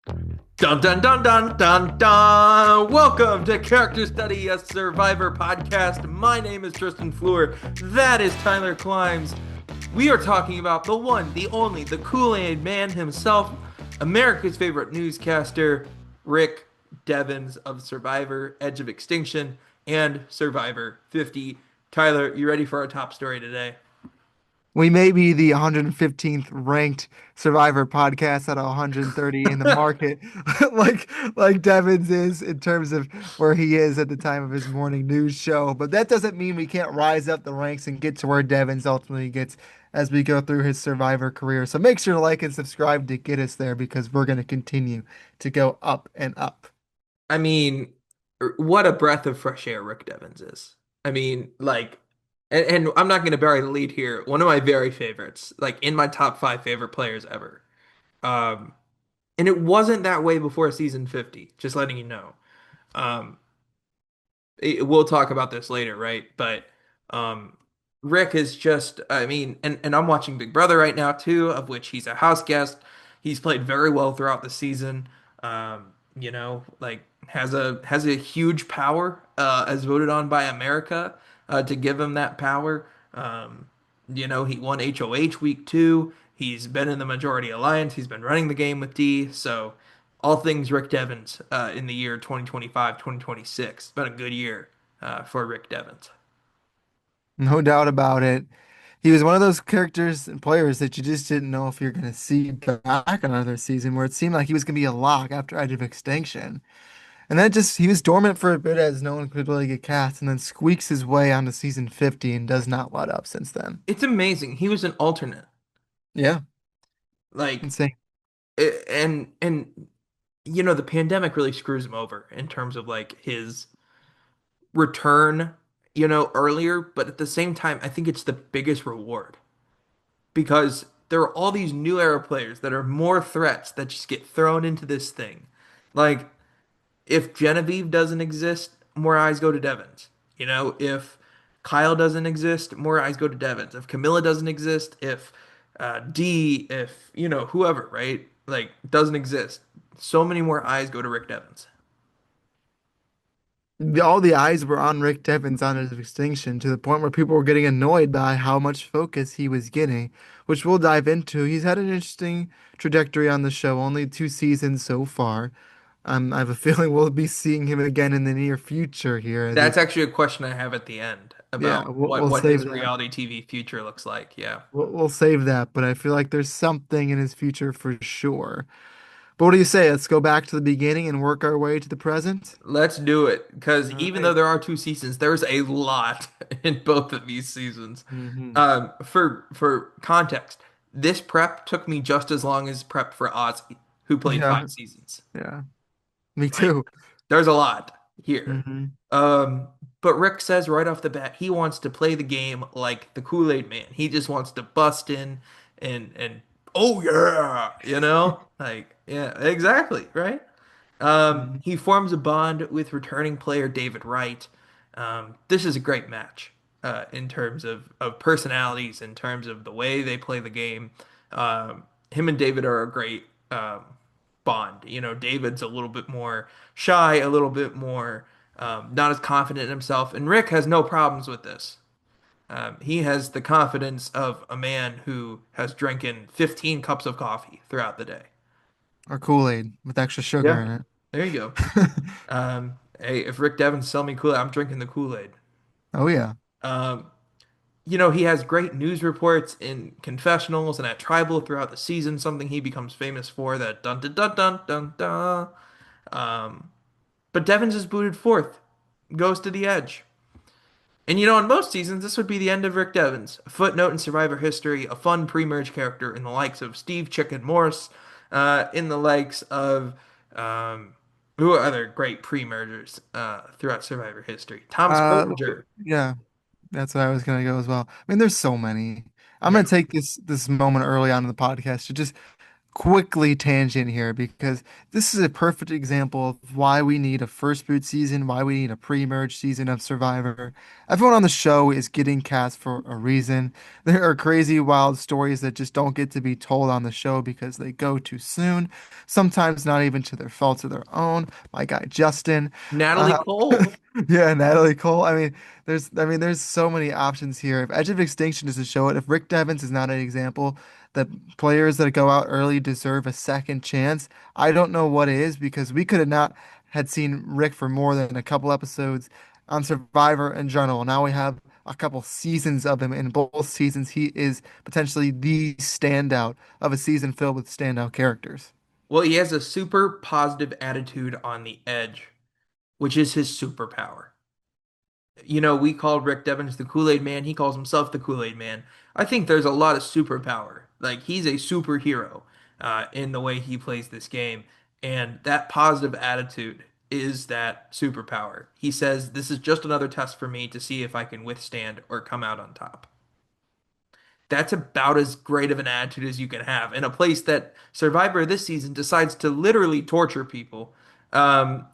Dun dun dun dun dun dun! Welcome to Character Study, a Survivor podcast. My name is Tristan Fleur. That is Tyler Climbs. We are talking about the one, the only, the Kool-Aid man himself, America's favorite newscaster, Rick Devens of Survivor, Edge of Extinction, and Survivor 50. Tyler, you ready for our top story today? We may be the 115th ranked Survivor podcast out of 130 in the market, like Devens is in terms of where he is at the time of his morning news show. But that doesn't mean we can't rise up the ranks and get to where Devens ultimately gets as we go through his Survivor career. So make sure to like and subscribe to get us there because we're going to continue to go up and up. I mean, what a breath of fresh air Rick Devens is. I mean, like, and I'm not going to bury the lead here. One of my very favorites, like in my top five favorite players ever. Um, and it wasn't that way before season 50, just letting you know. Um, we'll talk about this later, right? But um, Rick is just, I mean, and I'm watching Big Brother right now too, of which he's a house guest. He's played very well throughout the season. Like has a huge power as voted on by America to give him that power. He won HOH week two. He's been in the majority alliance. He's been running the game with D. So all things Rick Devens in the year 2025, 2026. It's been a good year for Rick Devens. No doubt about it. He was one of those characters and players that you just didn't know if you're going to see back another season where it seemed like he was going to be a lock after Edge of Extinction. And then just he was dormant for a bit as no one could really get cast and then squeaks his way onto season 50 and does not let up since then. It's amazing. He was an alternate. Yeah, Like insane. and the pandemic really screws him over in terms of like his return, earlier, but at the same time, I think it's the biggest reward because there are all these new era players that are more threats that just get thrown into this thing. Like if Genevieve doesn't exist, more eyes go to Devens. If Kyle doesn't exist, more eyes go to Devens. If Camilla doesn't exist, if if whoever, right? Like doesn't exist, so many more eyes go to Rick Devens. All the eyes were on Rick Devens on his extinction to the point where people were getting annoyed by how much focus he was getting, which we'll dive into. He's had an interesting trajectory on the show, only 2 seasons so far. I have a feeling we'll be seeing him again in the near future here as That's it's, actually a question I have at the end yeah, about we'll, what we'll what save his that. reality TV future looks like. Yeah. We'll save that, but I feel like there's something in his future for sure. But what do you say? Let's go back to the beginning and work our way to the present. Let's do it because All even though right. there are two seasons, there's a lot in both of these seasons. Hmm. For context, this prep took me just as long as prep for Ozzy, who played Yeah, 5 seasons. yeah. Me Like, too. there's a lot here. Hmm. Um, but Rick says right off the bat he wants to play the game like the Kool-Aid Man. He just wants to bust in and oh yeah, like yeah, exactly, right? Hmm. He forms a bond with returning player David Wright. This is a great match in terms of personalities, in terms of the way they play the game. Him and David are a great bond. David's a little bit more shy, a little bit more not as confident in himself, and Rick has no problems with this. He has the confidence of a man who has drinking 15 cups of coffee throughout the day. Or Kool-Aid with extra sugar Yeah, in there you go. it. Hey, if Rick Devens sell me Kool-Aid, I'm drinking the Kool-Aid. Oh yeah. Um, he has great news reports in confessionals and at Tribal throughout the season, something he becomes famous for, that dun dun dun dun dun dun. Um, but Devens is booted fourth, goes to the edge. And in most seasons, this would be the end of Rick Devens. A footnote in Survivor history, a fun pre-merge character in the likes of Steve Chicken Morse, in the likes of who are other great pre-mergers throughout Survivor history? Tom Uh, Spurringer. yeah, that's what I was gonna go as well. I mean, there's so many. I'm Yeah. gonna take this moment early on in the podcast to just quickly tangent here because this is a perfect example of why we need a first boot season, why we need a pre-merge season of Survivor. Everyone on the show is getting cast for a reason. There are crazy, wild stories that just don't get to be told on the show because they go too soon, sometimes not even to their faults of their own. My guy Justin. Natalie Uh, Cole. yeah, Natalie Cole. There's so many options here. If Edge of Extinction is to show it, if Rick Devens is not an example, that players that go out early deserve a second chance. I don't know what is because we could have not had seen Rick for more than a couple episodes on Survivor in general. Now we have a couple seasons of him. In both seasons, he is potentially the standout of a season filled with standout characters. Well, he has a super positive attitude on the edge, which is his superpower. We called Rick Devens the Kool-Aid Man. He calls himself the Kool-Aid Man. I think there's a lot of superpower. Like he's a superhero in the way he plays this game, and that positive attitude is that superpower. He says, "This is just another test for me to see if I can withstand or come out on top." That's about as great of an attitude as you can have in a place that Survivor this season decides to literally torture people. Um,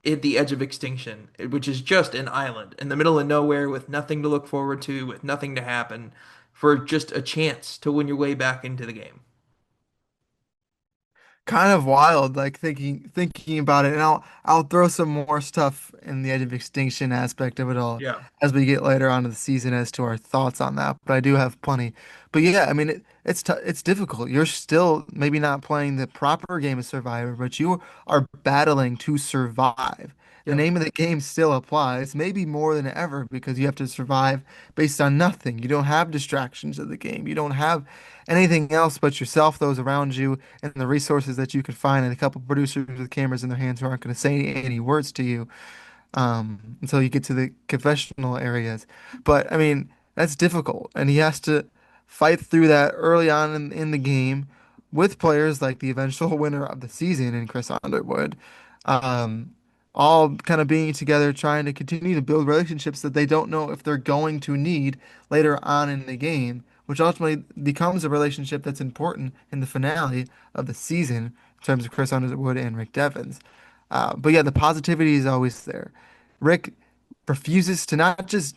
at the edge of extinction, which is just an island in the middle of nowhere with nothing to look forward to, with nothing to happen, for just a chance to win your way back into the game. Kind of wild, like thinking about it. And I'll throw some more stuff in the Edge of Extinction aspect of it all Yeah. as we get later on in the season as to our thoughts on that. But I do have plenty. But yeah, I mean it's difficult. You're still maybe not playing the proper game of Survivor, but you are battling to survive. The Yep. name of the game still applies, maybe more than ever, because you have to survive based on nothing. You don't have distractions of the game. You don't have anything else but yourself, those around you, and the resources that you can find, and a couple producers with cameras in their hands who aren't going to say any words to you until you get to the confessional areas. But I mean, that's difficult, and he has to fight through that early on in the game with players like the eventual winner of the season in Chris Underwood, um, all kind of being together, trying to continue to build relationships that they don't know if they're going to need later on in the game, which ultimately becomes a relationship that's important in the finale of the season in terms of Chris Underwood and Rick Devens. But yeah, the positivity is always there. Rick refuses to not just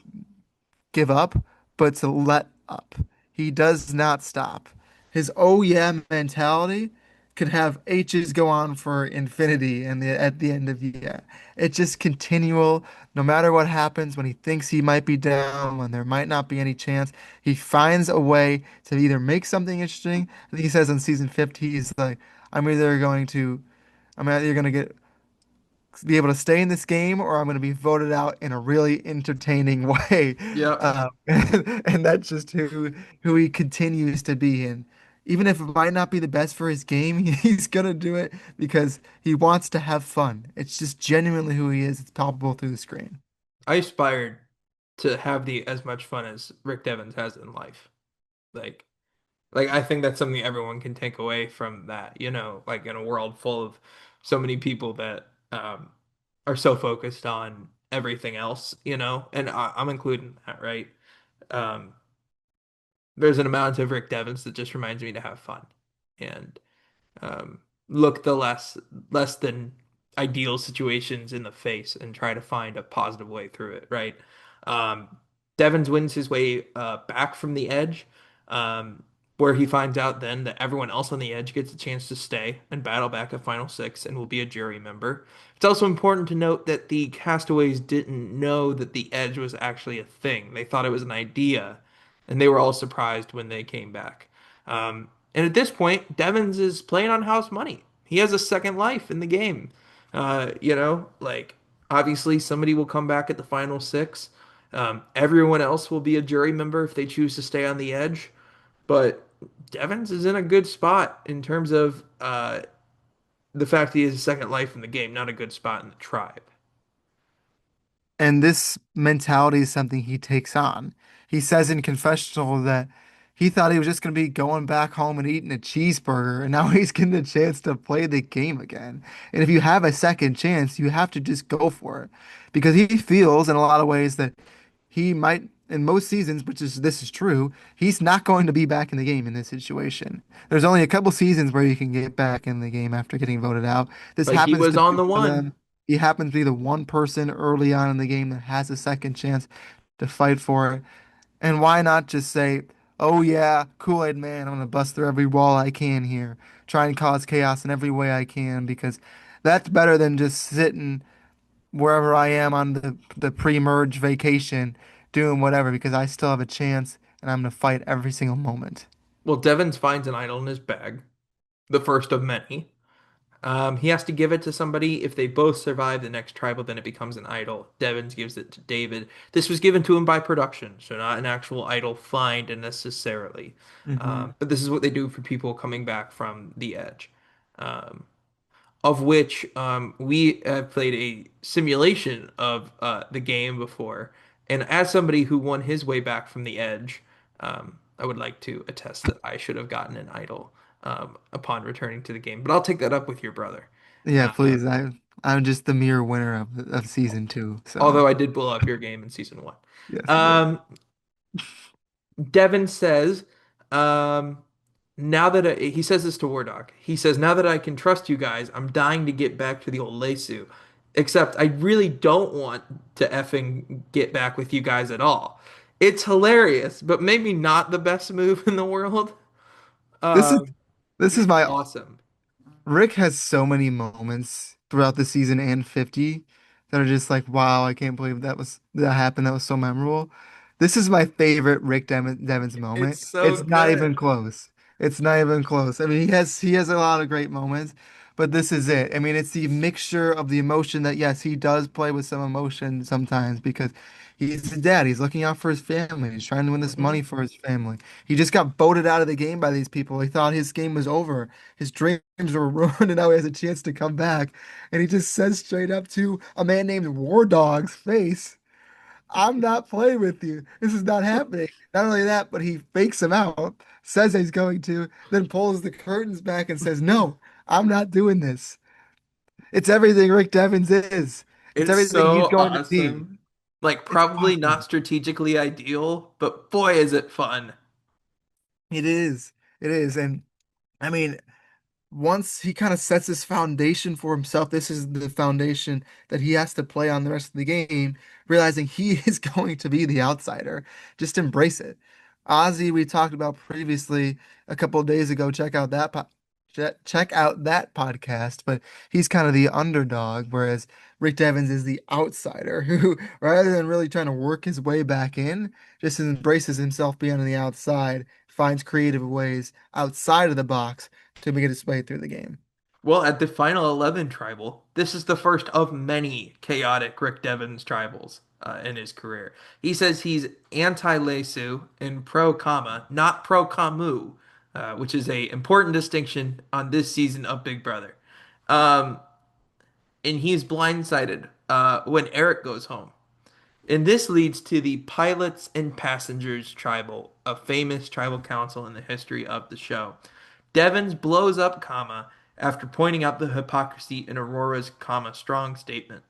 give up, but to let up. He does not stop. His oh yeah mentality could have H's go on for infinity and at the end of yeah. It's just continual, no matter what happens when he thinks he might be down, when there might not be any chance, he finds a way to either make something interesting. I think he says in season 50, he's like, I'm either going to I'm either going to be able to stay in this game or I'm going to be voted out in a really entertaining way. Yep. And that's just who he continues to be. And even if it might not be the best for his game, he's going to do it because he wants to have fun. It's just genuinely who he is. It's palpable through the screen. I aspired to have the as much fun as Rick Devens has in life. Like, like I think that's something everyone can take away from that, like in a world full of so many people that are so focused on everything else, and I'm including that, right? Um, there's an amount of Rick Devens that just reminds me to have fun and look the less than ideal situations in the face and try to find a positive way through it, right? Um, Devens wins his way back from the edge, um, where he finds out then that everyone else on the edge gets a chance to stay and battle back at Final Six and will be a jury member. It's also important to note that the castaways didn't know that the edge was actually a thing. They thought it was an idea, and they were all surprised when they came back. And at this point, Devens is playing on house money. He has a second life in the game. Like obviously somebody will come back at the final six. Everyone else will be a jury member if they choose to stay on the edge. But Devens is in a good spot in terms of the fact he has a second life in the game, not a good spot in the tribe. And this mentality is something he takes on. He says in confessional that he thought he was just going to be going back home and eating a cheeseburger, and now he's getting a chance to play the game again. And if you have a second chance, you have to just go for it because he feels in a lot of ways that he might in most seasons, which is this is true, he's not going to be back in the game in this situation. There's only a couple seasons where you can get back in the game after getting voted out. This But he happens was to be on the one of one. them. He happens to be the one person early on in the game that has a second chance to fight for it. And why not just say, "Oh yeah, Kool-Aid man, I'm gonna bust through every wall I can here, try and cause chaos in every way I can," because that's better than just sitting wherever I am on the pre-merge vacation doing whatever because I still have a chance and I'm gonna fight every single moment. Well, Devens finds an idol in his bag, the first of many. He has to give it to somebody. If they both survive the next tribal, then it becomes an idol. Devens gives it to David. This was given to him by production, so not an actual idol find necessarily. Hmm. But this is what they do for people coming back from the edge. Um, of which we have played a simulation of the game before. And as somebody who won his way back from the edge, I would like to attest that I should have gotten an idol upon returning to the game. But I'll take that up with your brother. Yeah, Uh, please. I'm just the mere winner of season two. So Although I did blow up your game in season one. yes, you did. Um, Devin says, um, he says this to War Dog. He says, now that I can trust you guys, I'm dying to get back to the old Lesu. Except I really don't want to effing get back with you guys at all. It's hilarious, but maybe not the best move in the world. This is Um, this is it's my awesome. Rick has so many moments throughout the season and 50 that are just like, wow, I can't believe that happened. That was so memorable. This is my favorite Devens It's moment. so It's not even good. close. It's not even close. I mean, he has a lot of great moments, but this is it. I mean, it's the mixture of the emotion that yes, he does play with some emotion sometimes because he's a dad. He's looking out for his family. He's trying to win this Mhm. money for his family. He just got voted out of the game by these people. He thought his game was over. His dreams were ruined, and now he has a chance to come back. And he just says straight up to a man named War Dog's face, "I'm not playing with you. This is not happening." Not only that, but he fakes him out, says he's going to, then pulls the curtains back and says, "No, I'm not doing this." It's everything Rick Devens is. It's It's everything so he's going to be. awesome. Like, It's probably not awesome. strategically ideal, but boy, is it fun. It is. It is. And I mean, once he kind of sets this foundation for himself, this is the foundation that he has to play on the rest of the game, realizing he is going to be the outsider. Just embrace it. Ozzy, we talked about previously a couple of days ago. Check out that podcast, but he's kind of the underdog, whereas Rick Devens is the outsider who, rather than really trying to work his way back in, just embraces himself being on the outside, finds creative ways outside of the box to make its way through the game. Well, at the final 11 tribal, this is the first of many chaotic Rick Devens tribals in his career. He says he's anti-Lesu and pro-Kama, not pro-Kamu, which is a important distinction on this season of Big Brother. Um, and he's blindsided when Eric goes home. And this leads to the Pilots and Passengers Tribal, a famous tribal council in the history of the show. Devens blows up Kama after pointing out the hypocrisy in Aurora's Kama strong statement.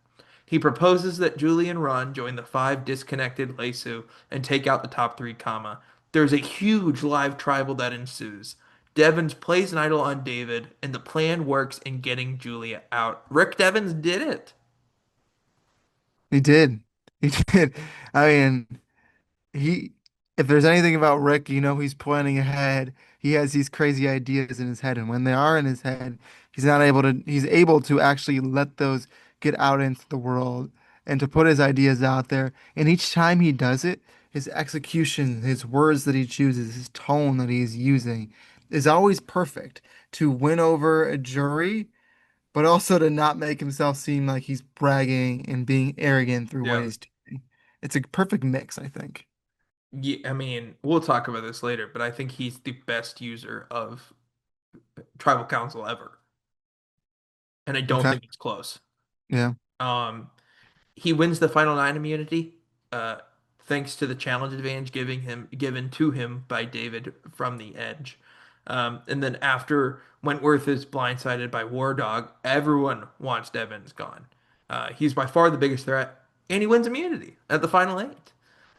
He proposes that Julie and Ron join the five disconnected Lesu and take out the top three Kama. There's a huge live tribal that ensues. Devens plays an idol on David, and the plan works in getting Julia out. Rick Devens did it. He did. He did. I mean, he, if there's anything about Rick, he's planning ahead. He has these crazy ideas in his head, and when they are in his head, he's able to actually let those get out into the world and to put his ideas out there. And each time he does it, his execution, his words that he chooses, his tone that he's using is always perfect to win over a jury but also to not make himself seem like he's bragging and being arrogant through what Yeah. he's doing. It's a perfect mix, I think. Yeah, I mean, we'll talk about this later, but I think he's the best user of tribal council ever, and I don't Okay. think it's close. Yeah. Um, he wins the final nine immunity, uh, thanks to the challenge advantage given to him by David from the edge. And then after Wentworth is blindsided by War Dog, everyone wants Devens gone. He's by far the biggest threat, and he wins immunity at the final eight.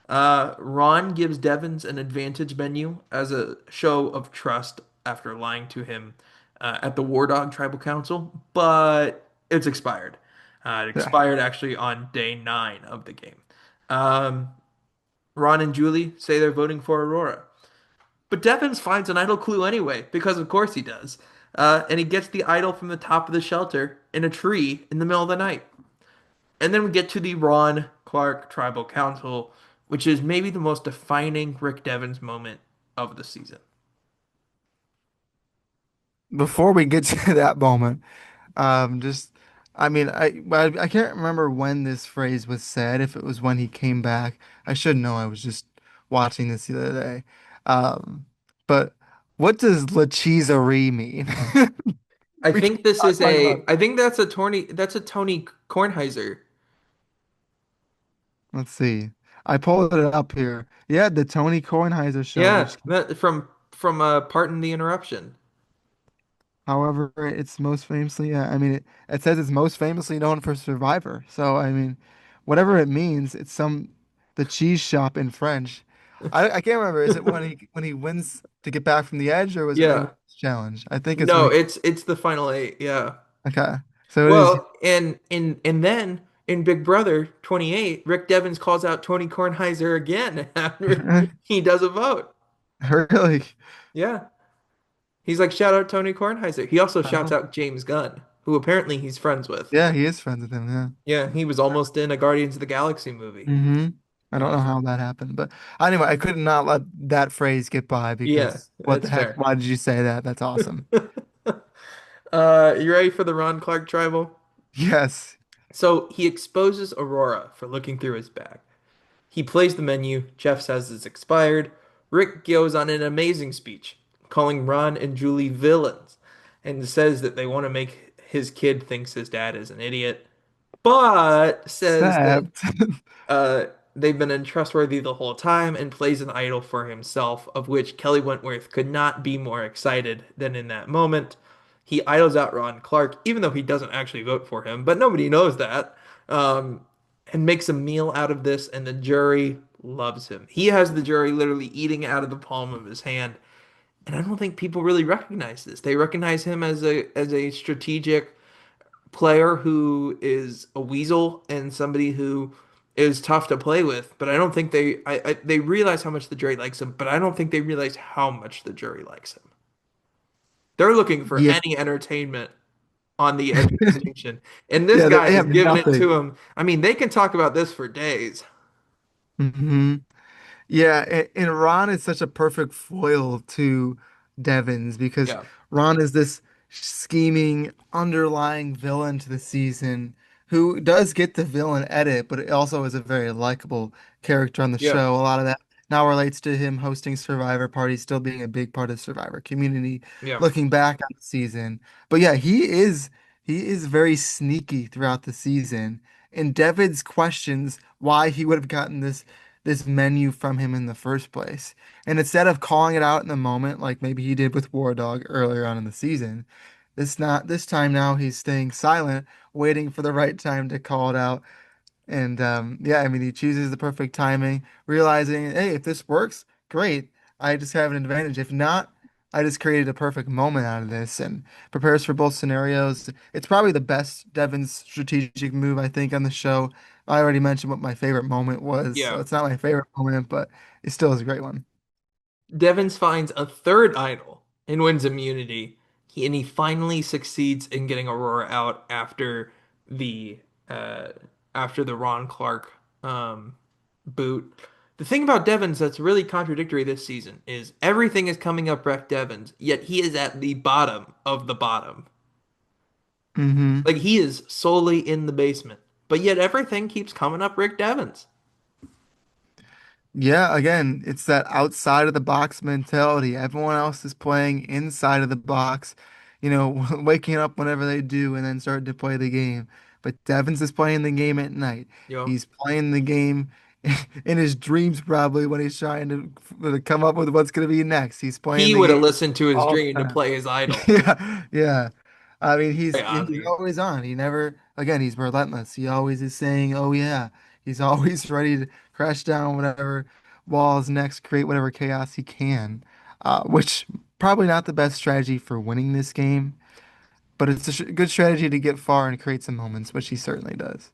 Ron gives Devens an advantage menu as a show of trust after lying to him at the War Dog Tribal Council, but it's expired. It Yeah. expired actually on day 9 of the game. Um, Ron and Julie say they're voting for Aurora. But Devens finds an idol clue anyway, because of course he does. And he gets the idol from the top of the shelter in a tree in the middle of the night. And then we get to the Ron Clark Tribal Council, which is maybe the most defining Rick Devens moment of the season. Before we get to that moment, just, I mean, I can't remember when this phrase was said, if it was when he came back. I should know. I was just watching this the other day. Um, but what does Lacheeserie mean? I We think this is talk a about. I think that's a Tony Kornheiser. Let's see. I pulled it up here. Yeah, the Tony Kornheiser show, Yeah, which, that from Pardon the Interruption. however, it's most famously, yeah, I mean, it says it's most famously known for Survivor. So, I mean, whatever it means, it's the cheese shop in French. I can't remember. Is it when he wins to get back from the edge, or was it when he Yeah. wins the challenge? I think it's when No, he. it's the final 8. Yeah. Okay, so it is. Well, and then in Big Brother 28, Rick Devens calls out Tony Kornheiser again after he does a vote. Really. Yeah. He's like, shout out Tony Kornheiser. He also shouts Oh, out James Gunn, who apparently he's friends with. yeah, he is friends with him. Yeah. Yeah, he was almost in a Guardians of the Galaxy movie. hmm I don't know Um, how that happened, but anyway, I could not let that phrase get by yeah, because what the that's heck? fair. Why did you say that? That's awesome. You ready for the Ron Clark tribal? Yes. So he exposes Aurora for looking through his bag. He plays the menu. Jeff says it's expired. Rick goes on an amazing speech, calling Ron and Julie villains, and says that they want to make his kid thinks his dad is an idiot, but says that Except, uh, they've been untrustworthy the whole time and plays an idol for himself, of which Kelly Wentworth could not be more excited than in that moment. He idles out Ron Clark, even though he doesn't actually vote for him, but nobody knows that, um, and makes a meal out of this, and the jury loves him. He has the jury literally eating out of the palm of his hand, and I don't think people really recognize this. They recognize him as a strategic player who is a weasel and somebody who is tough to play with, but I don't think they realize how much the jury likes him, but I don't think they realize how much the jury likes him. They're looking for yeah, any entertainment on the edge of extinction, and this yeah, guy they is have giving it nothing. to him. I mean, they can talk about this for days. hmm Yeah, and Ron is such a perfect foil to Devens because Yeah, Ron is this scheming, underlying villain to the season who does get the villain edit, but it also is a very likable character on the yeah, show. A lot of that now relates to him hosting Survivor Party, still being a big part of the Survivor community, yeah. looking back on the season. But yeah, he is very sneaky throughout the season. And Devens questions why he would have gotten this menu from him in the first place. And instead of calling it out in the moment, like maybe he did with War Dog earlier on in the season, this time now he's staying silent, waiting for the right time to call it out. And yeah, I mean he chooses the perfect timing, realizing, hey, if this works, great. I just have an advantage. If not, I just created a perfect moment out of this and prepares for both scenarios. It's probably the best Devon's strategic move, I think, on the show. I already mentioned what my favorite moment was, so Yeah. it's not my favorite moment, but it still is a great one. Devens finds a third idol and wins immunity. And he finally succeeds in getting Aurora out the uh, after the Ron Clark boot. The thing about Devens that's really contradictory this season is everything is coming up Ref Devens, yet he is at the bottom of the bottom. hmm Like he is solely in the basement, but yet everything keeps coming up Rick Devens. Yeah, again, it's that outside of the box mentality. Everyone else is playing inside of the box, waking up whenever they do and then starting to play the game. But Devins is playing the game at night. You know, He's playing the game in his dreams probably when he's trying to come up with what's going to be next. He's playing he the would have game listened to his all dream the to time. play his idol. Yeah, yeah. I mean, Hey, he's Ozzy. always on. He never, again, he's relentless. He always is saying, "Oh yeah." He's always ready to crash down whatever walls next, create whatever chaos he can, which probably not the best strategy for winning this game, but it's a good strategy to get far and create some moments, which he certainly does.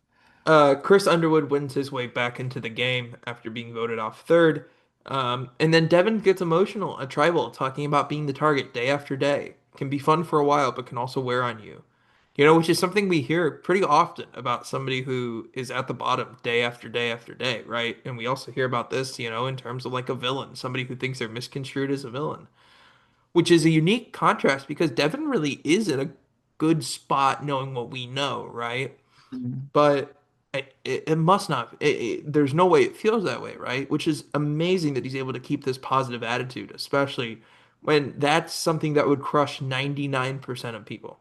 Chris Underwood wins his way back into the game after being voted off third. And then Devin gets emotional at Tribal, talking about being the target day after day. Can be fun for a while, but can also wear on you. You know, which is something we hear pretty often about somebody who is at the bottom day after day after day, right? And we also hear about this, you know, in terms of like a villain, somebody who thinks they're misconstrued as a villain, which is a unique contrast because Devin really is in a good spot knowing what we know, right? Mhm. But it must not. There's no way it feels that way, right? Which is amazing that he's able to keep this positive attitude, especially when that's something that would crush 99% of people.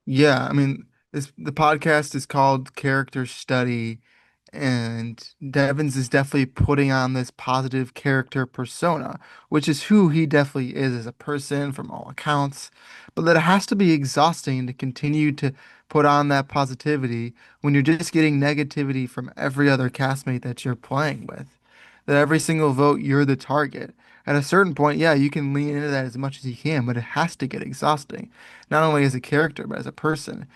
Yeah, I mean, the podcast is called Character Study, and Devins is definitely putting on this positive character persona, which is who he definitely is as a person from all accounts. But that it has to be exhausting to continue to put on that positivity when you're just getting negativity from every other castmate that you're playing with. That every single vote, you're the target. At a certain point, yeah, you can lean into that as much as you can, but it has to get exhausting, not only as a character, but as a person.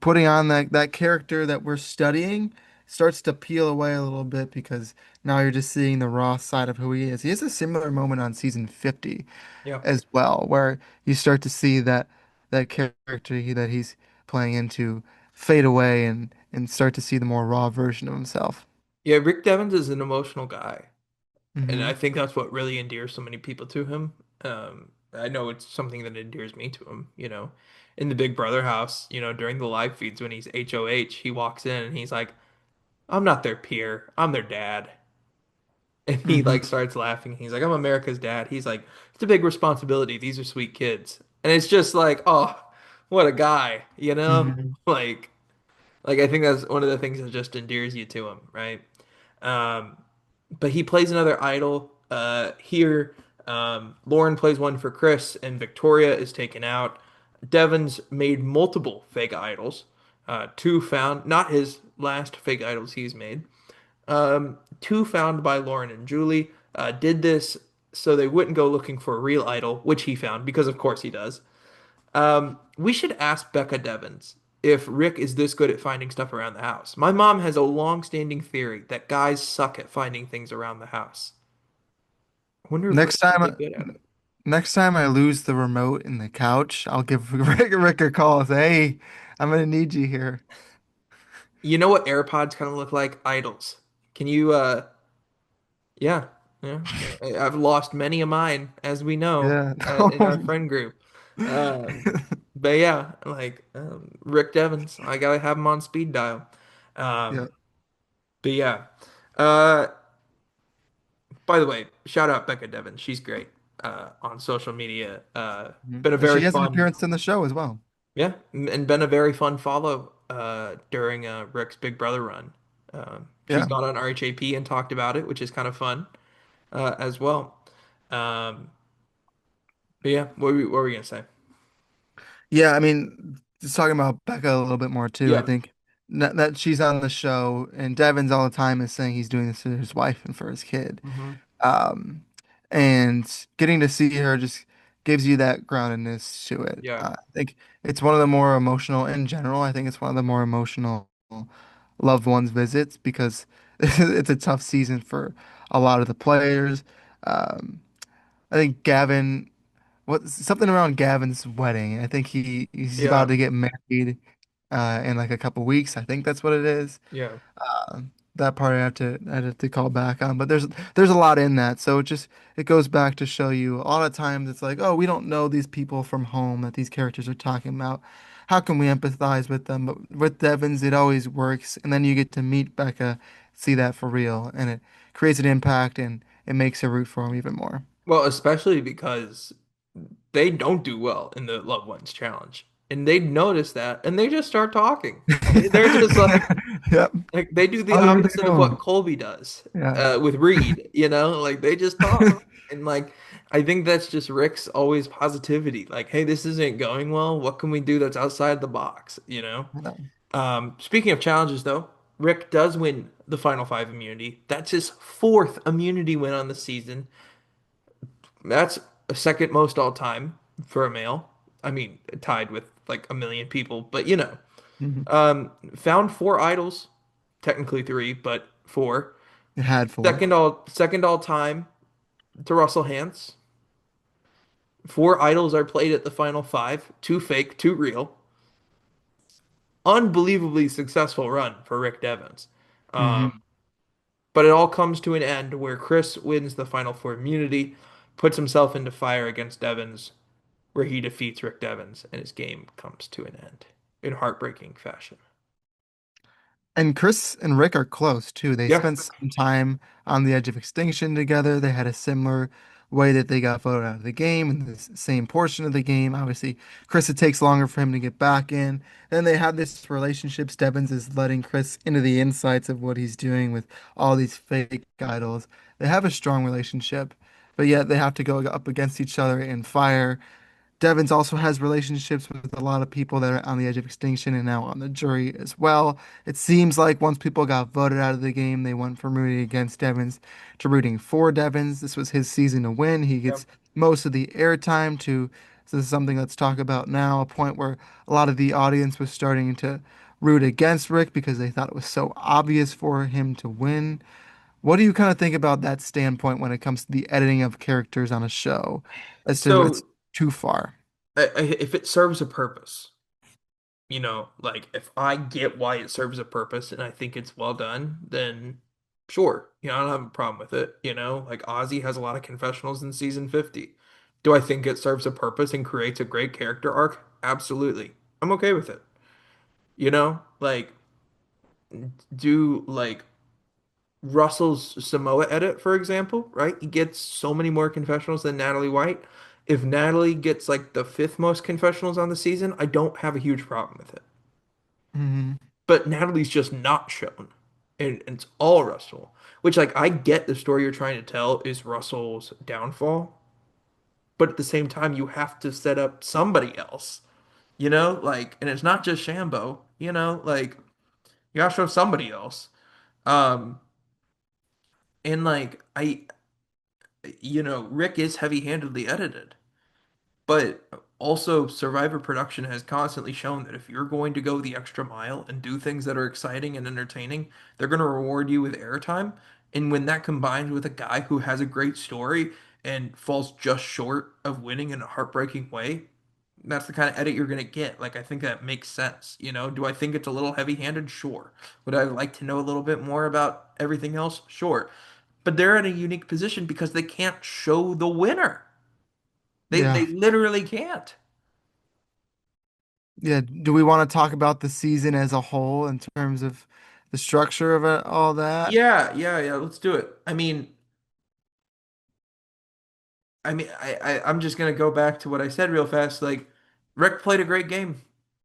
Putting on that character that we're studying starts to peel away a little bit because now you're just seeing the raw side of who he is. He has a similar moment on season 50 Yeah. as well, where you start to see that character that he's playing into fade away and start to see the more raw version of himself. Yeah, Rick Devens is an emotional guy, and Hmm. I think that's what really endears so many people to him. I know it's something that endears me to him, you know. In the Big Brother house, you know, during the live feeds when he's HOH, he walks in and he's like, "I'm not their peer, I'm their dad." And he Hmm. like starts laughing. He's like, "I'm America's dad." He's like, "It's a big responsibility. These are sweet kids." And it's just like, "Oh, what a guy," you know? Hmm. Like I think that's one of the things that just endears you to him, right? Um, but he plays another idol here. Lauren plays one for Chris, and Victoria is taken out. Devon's made multiple fake idols. Two found, not his last fake idols he's made. Two found by Lauren and Julie. Did this so they wouldn't go looking for a real idol, which he found, because of course he does. We should ask Becca Devens if Rick is this good at finding stuff around the house. My mom has a long-standing theory that guys suck at finding things around the house. I wonder if Next Rick's really time, good at it. next time I lose the remote in the couch, I'll give Rick a call and say, "Hey, I'm gonna need you here." You know what AirPods kind of look like? Idols. Can you yeah, yeah. I've lost many of mine, as we know, Yeah. in our friend group. But yeah, like Rick Devens, I gotta have him on speed dial. Yeah. Um, but yeah. Uh, by the way, shout out Becca Devens. She's great on social media. Mhm. Been a And very she has an fun, appearance in the show as well. yeah, and been a very fun follow during Rick's Big Brother run. She's Yeah. gone on RHAP and talked about it, which is kind of fun as well. Um, but yeah, what were we gonna say? Yeah, I mean, just talking about Becca a little bit more too, I Yeah. think that she's on the show and Devins all the time is saying he's doing this for his wife and for his kid. Hmm. Um, and getting to see her just gives you that groundedness to it. Yeah. I think it's one of the more emotional in general. I think it's one of the more emotional loved ones visits because it's a tough season for a lot of the players. Um, I think Gavin, what something around Gavin's wedding. I think he's about Yeah. to get married in like a couple weeks. I think that's what it is. Yeah. That part I have to call back on, but there's a lot in that. So it goes back to show you a lot of times it's like, oh, we don't know these people from home that these characters are talking about. How can we empathize with them? But with Devons, it always works, and then you get to meet Becca, see that for real, and it creates an impact and it makes her root for him even more. Well, especially because they don't do well in the loved ones challenge, and they notice that, and they just start talking. They're just Yep. like they do the How's everything opposite of what going? Colby does Yeah. with Reed, you know, like they just talk. And like I think that's just Rick's always positivity. Like, hey, this isn't going well. What can we do that's outside the box, you know? Yeah. Speaking of challenges though, Rick does win the Final Five immunity. That's his fourth immunity win on the season. That's a second most all time for a male. I mean, tied with like a million people, but you know. Mhm. Found four idols, technically three, but four. It had four. Second all time to Russell Hantz. Four idols are played at the final five, two fake, two real. Unbelievably successful run for Rick Devens. Hmm. But it all comes to an end where Chris wins the final four immunity, puts himself into fire against Devens, where he defeats Rick Devens, and his game comes to an end in heartbreaking fashion. And Chris and Rick are close too. They Yeah. spent some time on the edge of extinction together. They had a similar way that they got voted out of the game in the same portion of the game. Obviously, Chris, it takes longer for him to get back in. Then they have this relationship. Stebbins is letting Chris into the insights of what he's doing with all these fake idols. They have a strong relationship, but yet they have to go up against each other in fire. Devens also has relationships with a lot of people that are on the edge of extinction and now on the jury as well. It seems like once people got voted out of the game, they went from rooting against Devens to rooting for Devens. This was his season to win. He Yeah. gets most of the airtime to. So this is something let's talk about now, a point where a lot of the audience was starting to root against Rick because they thought it was so obvious for him to win. What do you kind of think about that standpoint when it comes to the editing of characters on a show as to it's So too far? if it serves a purpose, like if I get why it serves a purpose and I think it's well done, then sure, I don't have a problem with it. Like Ozzy has a lot of confessionals in season 50. Do I think it serves a purpose and creates a great character arc? Absolutely. I'm okay with it. Like do like Russell's Samoa edit, for example, right? He gets so many more confessionals than Natalie White. If Natalie gets like the fifth most confessionals on the season, I don't have a huge problem with it. Hmm. But Natalie's just not shown. And it's all Russell. Which, like, I get the story you're trying to tell is Russell's downfall, but at the same time, you have to set up somebody else, Like, and it's not just Shambo, Like, you gotta show somebody else. Um, and like, Rick is heavy-handedly edited. But also, Survivor production has constantly shown that if you're going to go the extra mile and do things that are exciting and entertaining, they're going to reward you with airtime. And when that combines with a guy who has a great story and falls just short of winning in a heartbreaking way, that's the kind of edit you're going to get. Like, I think that makes sense. Do I think it's a little heavy-handed? Sure. Would I like to know a little bit more about everything else? Sure. But they're in a unique position because they can't show the winner. They Yeah. literally can't. Yeah. Do we want to talk about the season as a whole in terms of the structure of it, all that? Yeah, yeah, yeah. Let's do it. I'm just gonna go back to what I said real fast. Like, Rick played a great game,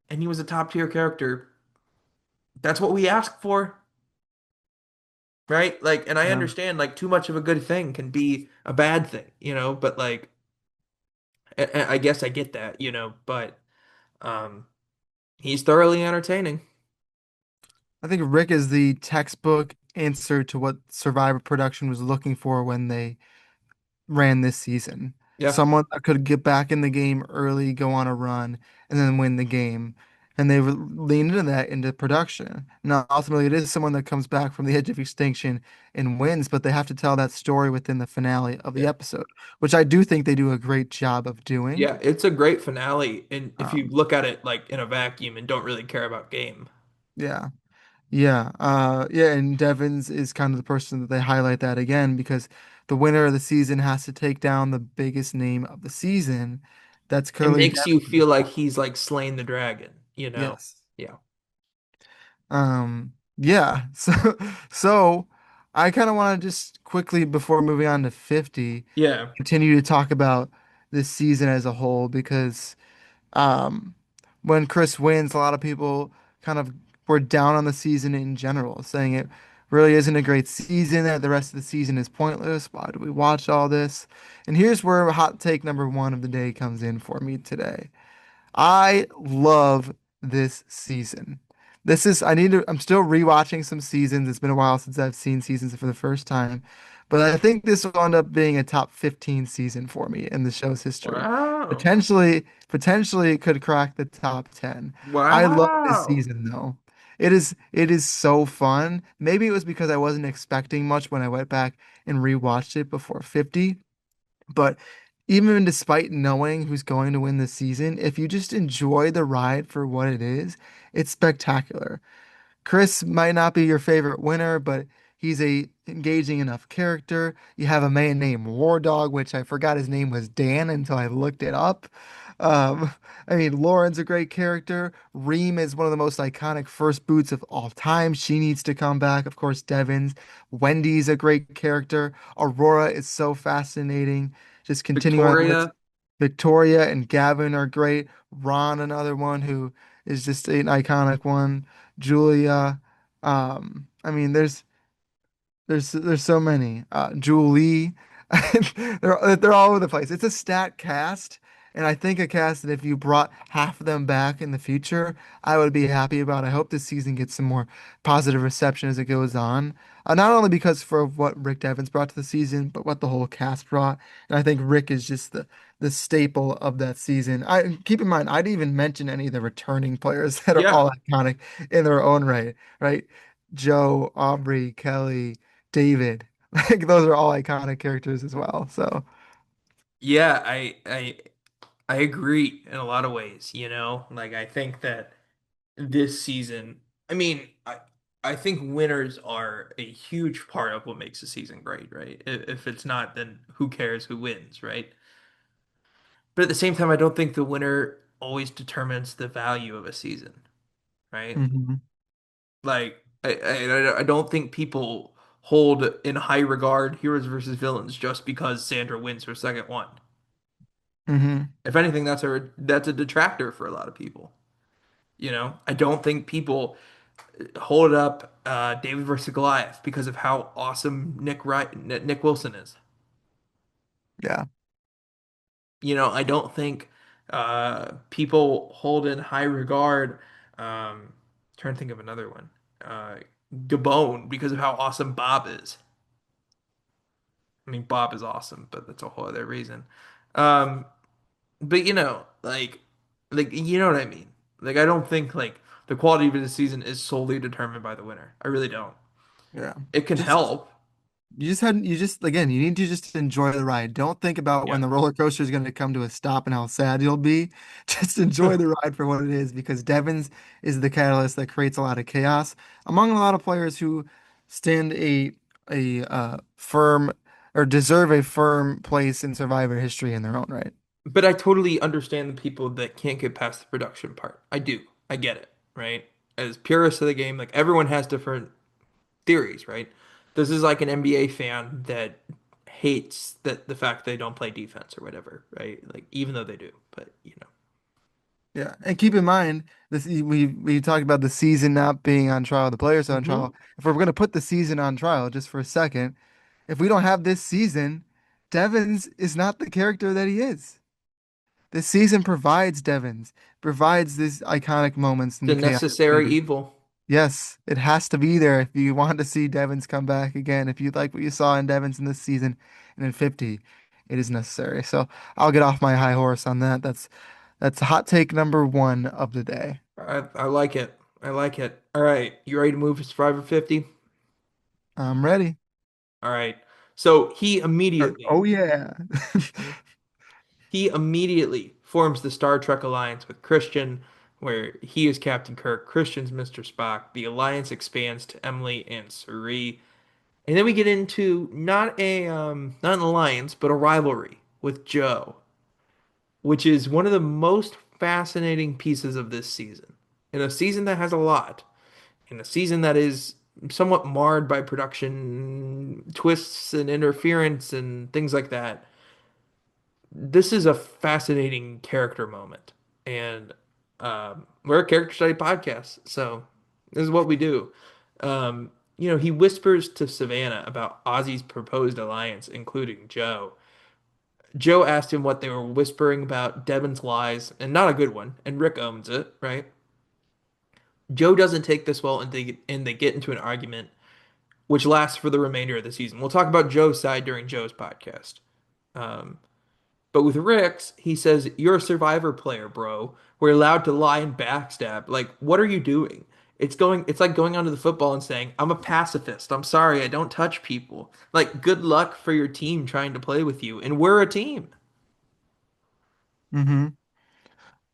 and he was a top tier character. That's what we ask for, right? Like, and I Yeah. understand like too much of a good thing can be a bad thing, But like, I guess I get that, But um, he's thoroughly entertaining. I think Rick is the textbook answer to what Survivor production was looking for when they ran this season. Yeah, Someone that could get back in the game early, go on a run, and then win the game. And they leaned into that into production. Now, ultimately, it is someone that comes back from the edge of extinction and wins, but they have to tell that story within the finale of the yeah, episode, which I do think they do a great job of doing. yeah. It's a great finale, and if you Um, look at it like in a vacuum and don't really care about game. yeah. Yeah, yeah, and Devens is kind of the person that they highlight that again because the winner of the season has to take down the biggest name of the season. That's It currently makes you Devens. feel like he's like slain the dragon. Yes. Yeah. Yeah. So I kind of want to just quickly before moving on to 50, Yeah. continue to talk about this season as a whole because Um, when Chris wins, a lot of people kind of were down on the season in general, saying it really isn't a great season, that the rest of the season is pointless. Why do we watch all this? And here's where hot take number one of the day comes in for me today. I love this season. I'm still rewatching some seasons. It's been a while since I've seen seasons for the first time. But I think this will end up being a top 15 season for me in the show's history. Wow. Potentially it could crack the top 10. I love this Wow. season though. It is so fun. Maybe it was because I wasn't expecting much when I went back and rewatched it before 50. But even despite knowing who's going to win this season, if you just enjoy the ride for what it is, it's spectacular. Chris might not be your favorite winner, but he's a engaging enough character. You have a man named War Dog, which I forgot his name was Dan until I looked it up. Um, I mean, Lauren's a great character. Reem is one of the most iconic first boots of all time. She needs to come back. Of course, Devens. Wendy's a great character. Aurora is so fascinating. Just continuing on the list. Victoria. Victoria and Gavin are great. Ron, another one who is just an iconic one. Julia. I mean, there's so many. Julie, they're all over the place. It's a stat cast, and I think a cast that if you brought half of them back in the future, I would be happy about. I hope this season gets some more positive reception as it goes on. Not only because for what Rick Devens brought to the season, but what the whole cast brought. And I think Rick is just the staple of that season. I keep in mind, I didn't even mention any of the returning players that are Yeah. all iconic in their own right, right? Joe, Aubrey, Kelly. David. Like those are all iconic characters as well. So, Yeah, I agree in a lot of ways, you know? Like I think that this season, I mean, I think winners are a huge part of what makes a season great, right? If it's not, then who cares who wins, right? But at the same time, I don't think the winner always determines the value of a season, right? mhm, Like I don't think people hold in high regard heroes versus villains just because Sandra wins her second one. mhm, If anything, that's a detractor for a lot of people. You know, I don't think people hold up David versus Goliath because of how awesome Nick Wilson is. yeah, You know, I don't think people hold in high regard. Trying to think of another one. Uh, Gabon because of how awesome Bob is. I mean, Bob is awesome, but that's a whole other reason. Um, but like you know what I mean. Like I don't think like the quality of the season is solely determined by the winner. I really don't. yeah. It can Just help. you just again, you need to just enjoy the ride. Don't think about when Yeah. the roller coaster is going to come to a stop and how sad you'll be. Just enjoy the ride for what it is because Devens is the catalyst that creates a lot of chaos among a lot of players who stand a firm or deserve a firm place in Survivor history in their own right. But I totally understand the people that can't get past the production part. I do. I get it, right? As purists of the game, like everyone has different theories, right? This is like an NBA fan that hates that the fact they don't play defense or whatever, right? Like even though they do, but you know. Yeah, and keep in mind this we talked about the season not being on trial, the players on Hmm. trial. If we're going to put the season on trial just for a second, if we don't have this season, Devens is not the character that he is. This season provides Devens, provides these iconic moments in The the chaotic necessary season. evil. Yes, it has to be there if you want to see Devens come back again. If you like what you saw in Devens in this season and in 50, it is necessary. So I'll get off my high horse on that. That's hot take number one of the day. I like it. I like it. All right, you ready to move to Survivor 50? I'm ready. All right. So he Oh immediately yeah. He immediately forms the Star Trek alliance with Christian, where he is Captain Kirk, Christian's Mr. Spock. The alliance expands to Emily and Suri. And then we get into not an alliance, but a rivalry with Joe, which is one of the most fascinating pieces of this season. In a season that has a lot, in a season that is somewhat marred by production twists and interference and things like that, this is a fascinating character moment. And we're a character study podcast, so this is what we do. He whispers to Savannah about Ozzy's proposed alliance, including Joe. Joe asked him what they were whispering about Devon's lies, and not a good one, and Rick owns it, right? Joe doesn't take this well, and they get into an argument, which lasts for the remainder of the season. We'll talk about Joe's side during Joe's podcast. Um, but with Rick's, he says, "You're a survivor player, bro. We're allowed to lie and backstab. Like, what are you doing?" It's like going onto the football and saying, "I'm a pacifist. I'm sorry, I don't touch people." Like, good luck for your team trying to play with you, and we're a team. Hmm.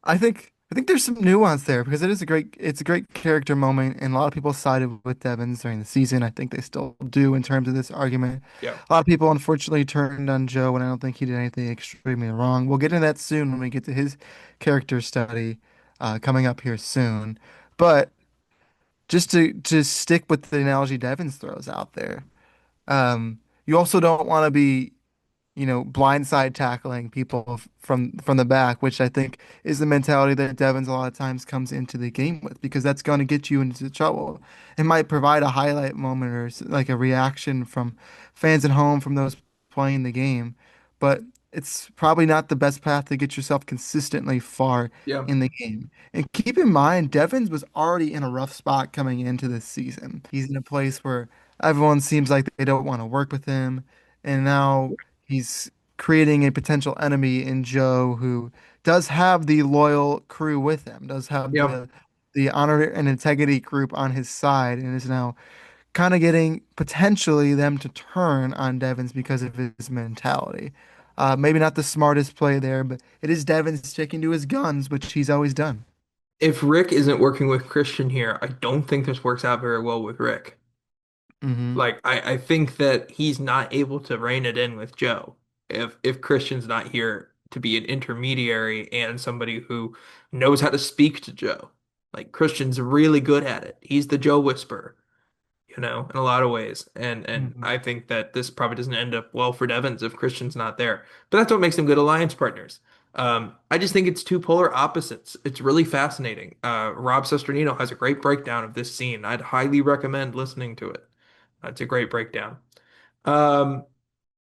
I think there's some nuance there because it's a great character moment, and a lot of people sided with Devens during the season. I think they still do in terms of this argument. Yeah. A lot of people unfortunately turned on Joe, and I don't think he did anything extremely wrong. We'll get into that soon when we get to his character study coming up here soon. But just to stick with the analogy Devens throws out there, you also don't want to be blindside tackling people from the back, which I think is the mentality that Devens a lot of times comes into the game with, because that's going to get you into trouble. It might provide a highlight moment or like a reaction from fans at home from those playing the game, but it's probably not the best path to get yourself consistently far Yeah. in the game. And keep in mind, Devens was already in a rough spot coming into this season. He's in a place where everyone seems like they don't want to work with him. And now he's creating a potential enemy in Joe, who does have the loyal crew with him, does have Yeah. the honor and integrity group on his side, and is now kind of getting potentially them to turn on Devens because of his mentality. Maybe not the smartest play there, but it is Devens sticking to his guns, which he's always done. If Rick isn't working with Christian here, I don't think this works out very well with Rick. Hmm. Like I think that he's not able to rein it in with Joe if Christian's not here to be an intermediary and somebody who knows how to speak to Joe. Like Christian's really good at it. He's the Joe whisperer, in a lot of ways. And Hmm. I think that this probably doesn't end up well for Devens if Christian's not there. But that's what makes them good alliance partners. I just think it's two polar opposites. It's really fascinating. Rob Sesternino has a great breakdown of this scene. I'd highly recommend listening to it. It's a great breakdown. Um,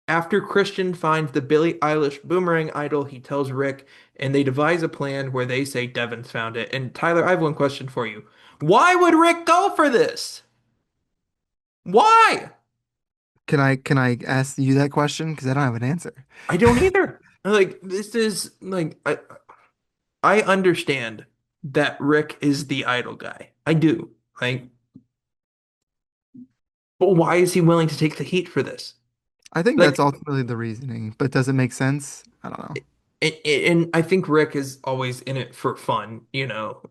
After Christian finds the Billie Eilish boomerang idol, he tells Rick, and they devise a plan where they say Devens found it. And Tyler, I have one question for you. Why would Rick go for this? Why? Can I ask you that question? Because I don't have an answer. I don't either. Like this is like I understand that Rick is the idol guy. I do. Like, but why is he willing to take the heat for this? I think Like, that's ultimately the reasoning, but does it make sense? I don't know. and I think Rick is always in it for fun.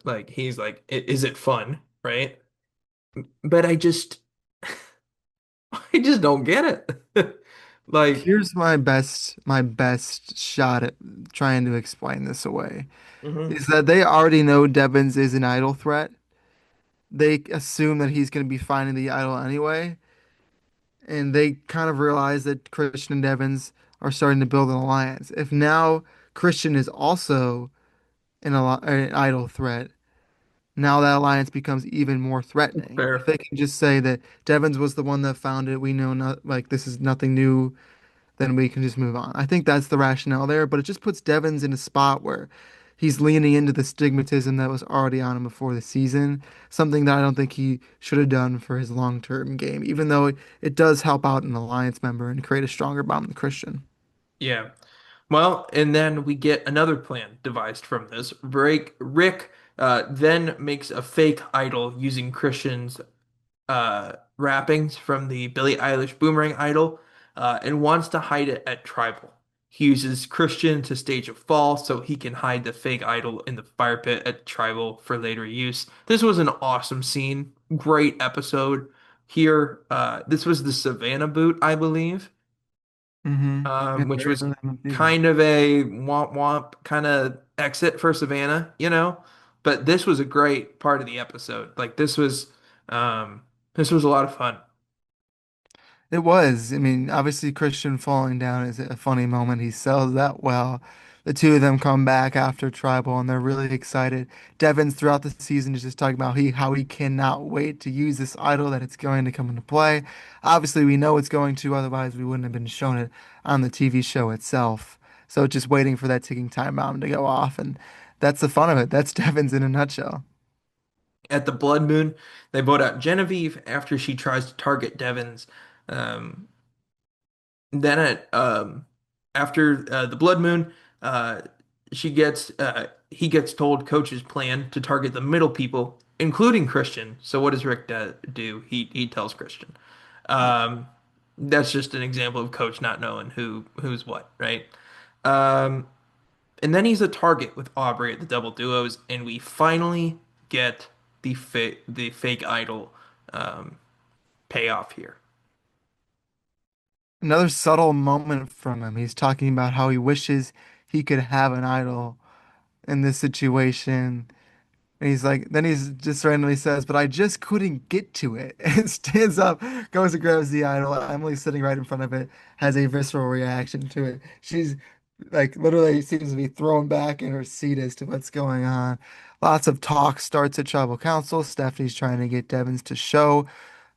Like he's like, Is it fun?" Right? But I just don't get it. Like, Here's my best shot at trying to explain this away. mhm. Is that they already know Devens is an idol threat. They assume that he's going to be finding the idol anyway, and they kind of realize that Christian and Devens are starting to build an alliance. If now Christian is also an idol threat, now that alliance becomes even more threatening. If Fair. they can just say that Devens was the one that found it, we know not like this is nothing new, then we can just move on. I think that's the rationale there, but it just puts Devens in a spot where he's leaning into the stigmatism that was already on him before the season, something that I don't think he should have done for his long-term game, even though it does help out an alliance member and create a stronger bond with Christian. Yeah. Well, and then we get another plan devised from this. Rick then makes a fake idol using Christian's wrappings from the Billie Eilish Boomerang idol and wants to hide it at Tribal. He uses Christian to stage a fall so he can hide the fake idol in the fire pit at Tribal for later use. This was an awesome scene. Great episode here. This was the Savannah boot, I believe, Mm-hmm. And which very was early in the season. kind of a womp womp kind of exit for Savannah. But this was a great part of the episode. Like this was a lot of fun. It was. I mean, obviously Christian falling down is a funny moment. He sells that well. The two of them come back after Tribal and they're really excited. Devon's throughout the season is just talking about how he cannot wait to use this idol, that it's going to come into play. Obviously we know it's going to, otherwise we wouldn't have been shown it on the TV show itself. So just waiting for that ticking time bomb to go off, and that's the fun of it. That's Devon's in a nutshell. At the Blood Moon, they vote out Genevieve after she tries to target Devens. Um, then after the Blood Moon, uh, he gets told Coach's plan to target the middle people, including Christian. So what does Rick do? He tells Christian. Um, that's just an example of Coach not knowing who's what, right? Um, and then he's a target with Aubrey at the double duos, and we finally get the fake idol um, payoff here. Another subtle moment from him. He's talking about how he wishes he could have an idol in this situation. And he's like, then he's just randomly says, but I just couldn't get to it. And stands up, goes and grabs the idol. Emily's sitting right in front of it, has a visceral reaction to it. She's like literally seems to be thrown back in her seat as to what's going on. Lots of talk starts at tribal council. Stephanie's trying to get Devens to show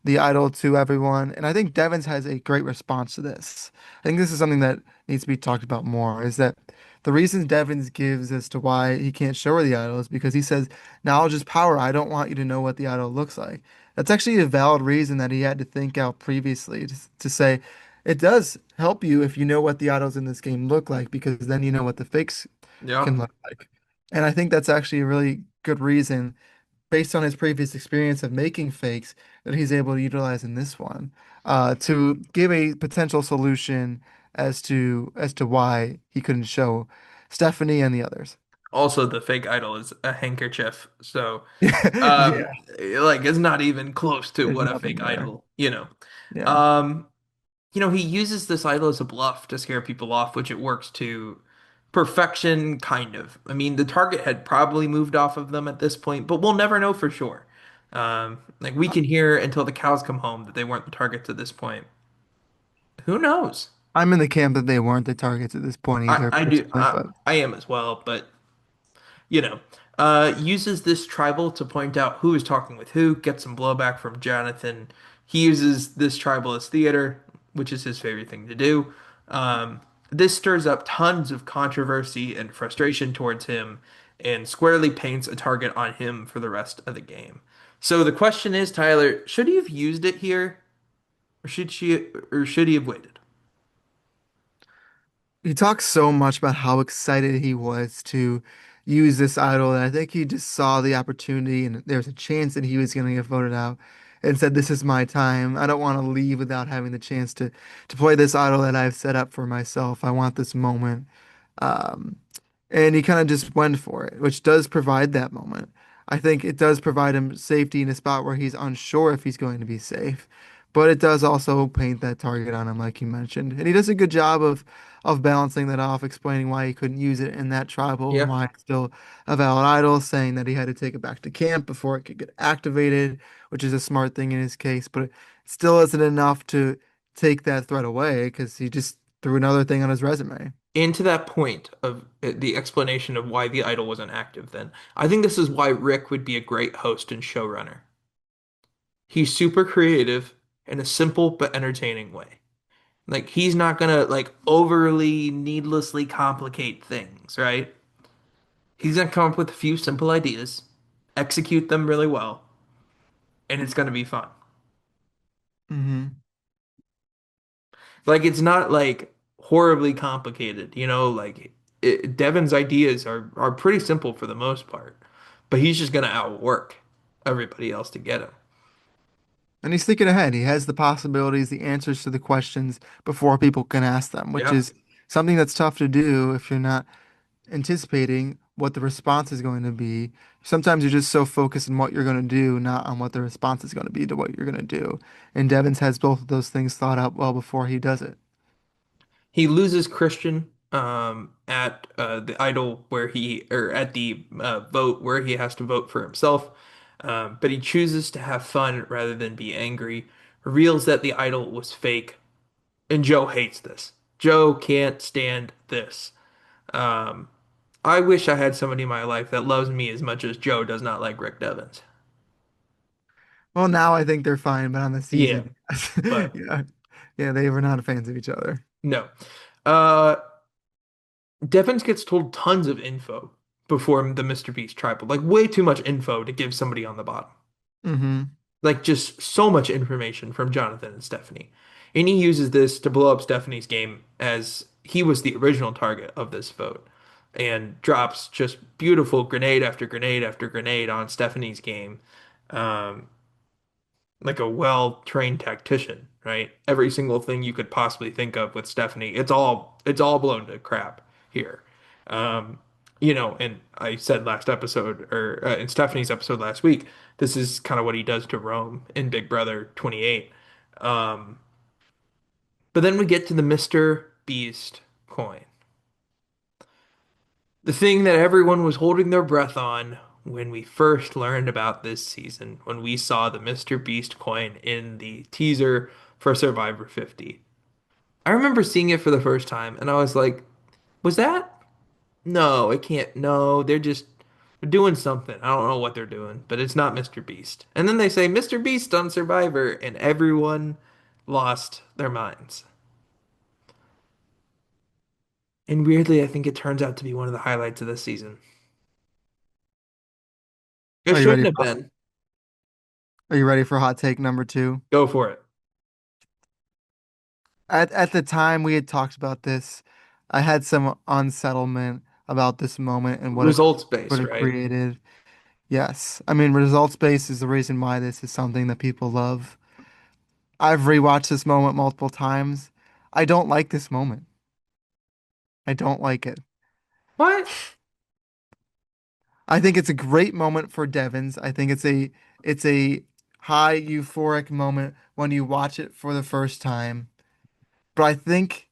the idol to everyone. And I think Devens has a great response to this. I think this is something that needs to be talked about more, is that the reasons Devens gives as to why he can't show her the idol is because he says, knowledge is power. I don't want you to know what the idol looks like. That's actually a valid reason that he had to think out previously to say, it does help you if you know what the idols in this game look like, because then you know what the fakes Yeah. can look like. And I think that's actually a really good reason based on his previous experience of making fakes that he's able to utilize in this one to give a potential solution as to why he couldn't show Stephanie and the others. Also, the fake idol is a handkerchief, so Yeah, like it's not even close to there's what a nothing fake there. idol, you know. Yeah. Um, he uses this idol as a bluff to scare people off, which it works to perfection, kind of. I mean, the target had probably moved off of them at this point, but we'll never know for sure. Like we can hear until the cows come home that they weren't the targets at this point. Who knows? I'm in the camp that they weren't the targets at this point I, either, I do personally, I, but I am as well, but you know, uses this tribal to point out who is talking with who, get some blowback from Jonathan. He uses this tribal as theater, which is his favorite thing to do. This stirs up tons of controversy and frustration towards him and squarely paints a target on him for the rest of the game. So the question is, Tyler, should he have used it here, or should he have waited? he talks so much about how excited he was to use this idol, and I think he just saw the opportunity and there was a chance that he was going to get voted out and said, "This is my time. I don't want to leave without having the chance to play this idol that I've set up for myself. I want this moment." Um, and he kind of just went for it, which does provide that moment. I think it does provide him safety in a spot where he's unsure if he's going to be safe, but it does also paint that target on him, like you mentioned. And he does a good job of balancing that off, explaining why he couldn't use it in that tribal and Yeah. why it's still a valid idol, saying that he had to take it back to camp before it could get activated, which is a smart thing in his case, but it still isn't enough to take that threat away because he just threw another thing on his resume. And to that point of the explanation of why the idol wasn't active then, I think this is why Rick would be a great host and showrunner. He's super creative in a simple but entertaining way. Like he's not gonna like overly needlessly complicate things, right? He's gonna come up with a few simple ideas, execute them really well, and it's gonna be fun. Hmm. Like it's not like horribly complicated, like Devin's ideas are pretty simple for the most part, but he's just gonna outwork everybody else to get him. And he's thinking ahead. He has the possibilities, the answers to the questions before people can ask them, which Yeah. is something that's tough to do if you're not anticipating what the response is going to be. Sometimes you're just so focused on what you're going to do, not on what the response is going to be to what you're going to do. And Devins has both of those things thought out well before he does it. He loses Christian at the idol where or at the vote where he has to vote for himself. But he chooses to have fun rather than be angry, reveals that the idol was fake, and Joe hates this. Joe can't stand this. Um, I wish I had somebody in my life that loves me as much as Joe does not like Rick Devens. Well, now I think they're fine, but on the Yeah, season, but yeah, yeah, they were not fans of each other. no. Uh, Devens gets told tons of info. before the Mr. Beast tribal. Like way too much info to give somebody on the bottom. Hmm. Like just so much information from Jonathan and Stephanie. And he uses this to blow up Stephanie's game as he was the original target of this vote and drops just beautiful grenade after grenade after grenade on Stephanie's game. Um, like a well-trained tactician, right? Every single thing you could possibly think of with Stephanie, it's all blown to crap here. Um, and I said last episode or in Stephanie's episode last week, this is kind of what he does to Rome in Big Brother 28. Um, but then we get to the Mr. Beast coin. The thing that everyone was holding their breath on when we first learned about this season, when we saw the Mr. Beast coin in the teaser for Survivor 50. I remember seeing it for the first time and I was like, was that? No, it can't. No, they're doing something. I don't know what they're doing, but it's not Mr. Beast. And then they say Mr. Beast on Survivor and everyone lost their minds. And weirdly, I think it turns out to be one of the highlights of this season. It Are you shouldn't ready? have been. Are you ready for hot take number two? Go for it. At the time we had talked about this, I had some unsettlement about this moment and Results what based, it right? created. Yes, I mean results based is the reason why this is something that people love. I've rewatched this moment multiple times. I don't like this moment. I don't like it. What? I think it's a great moment for Devens. I think it's a high euphoric moment when you watch it for the first time. But I think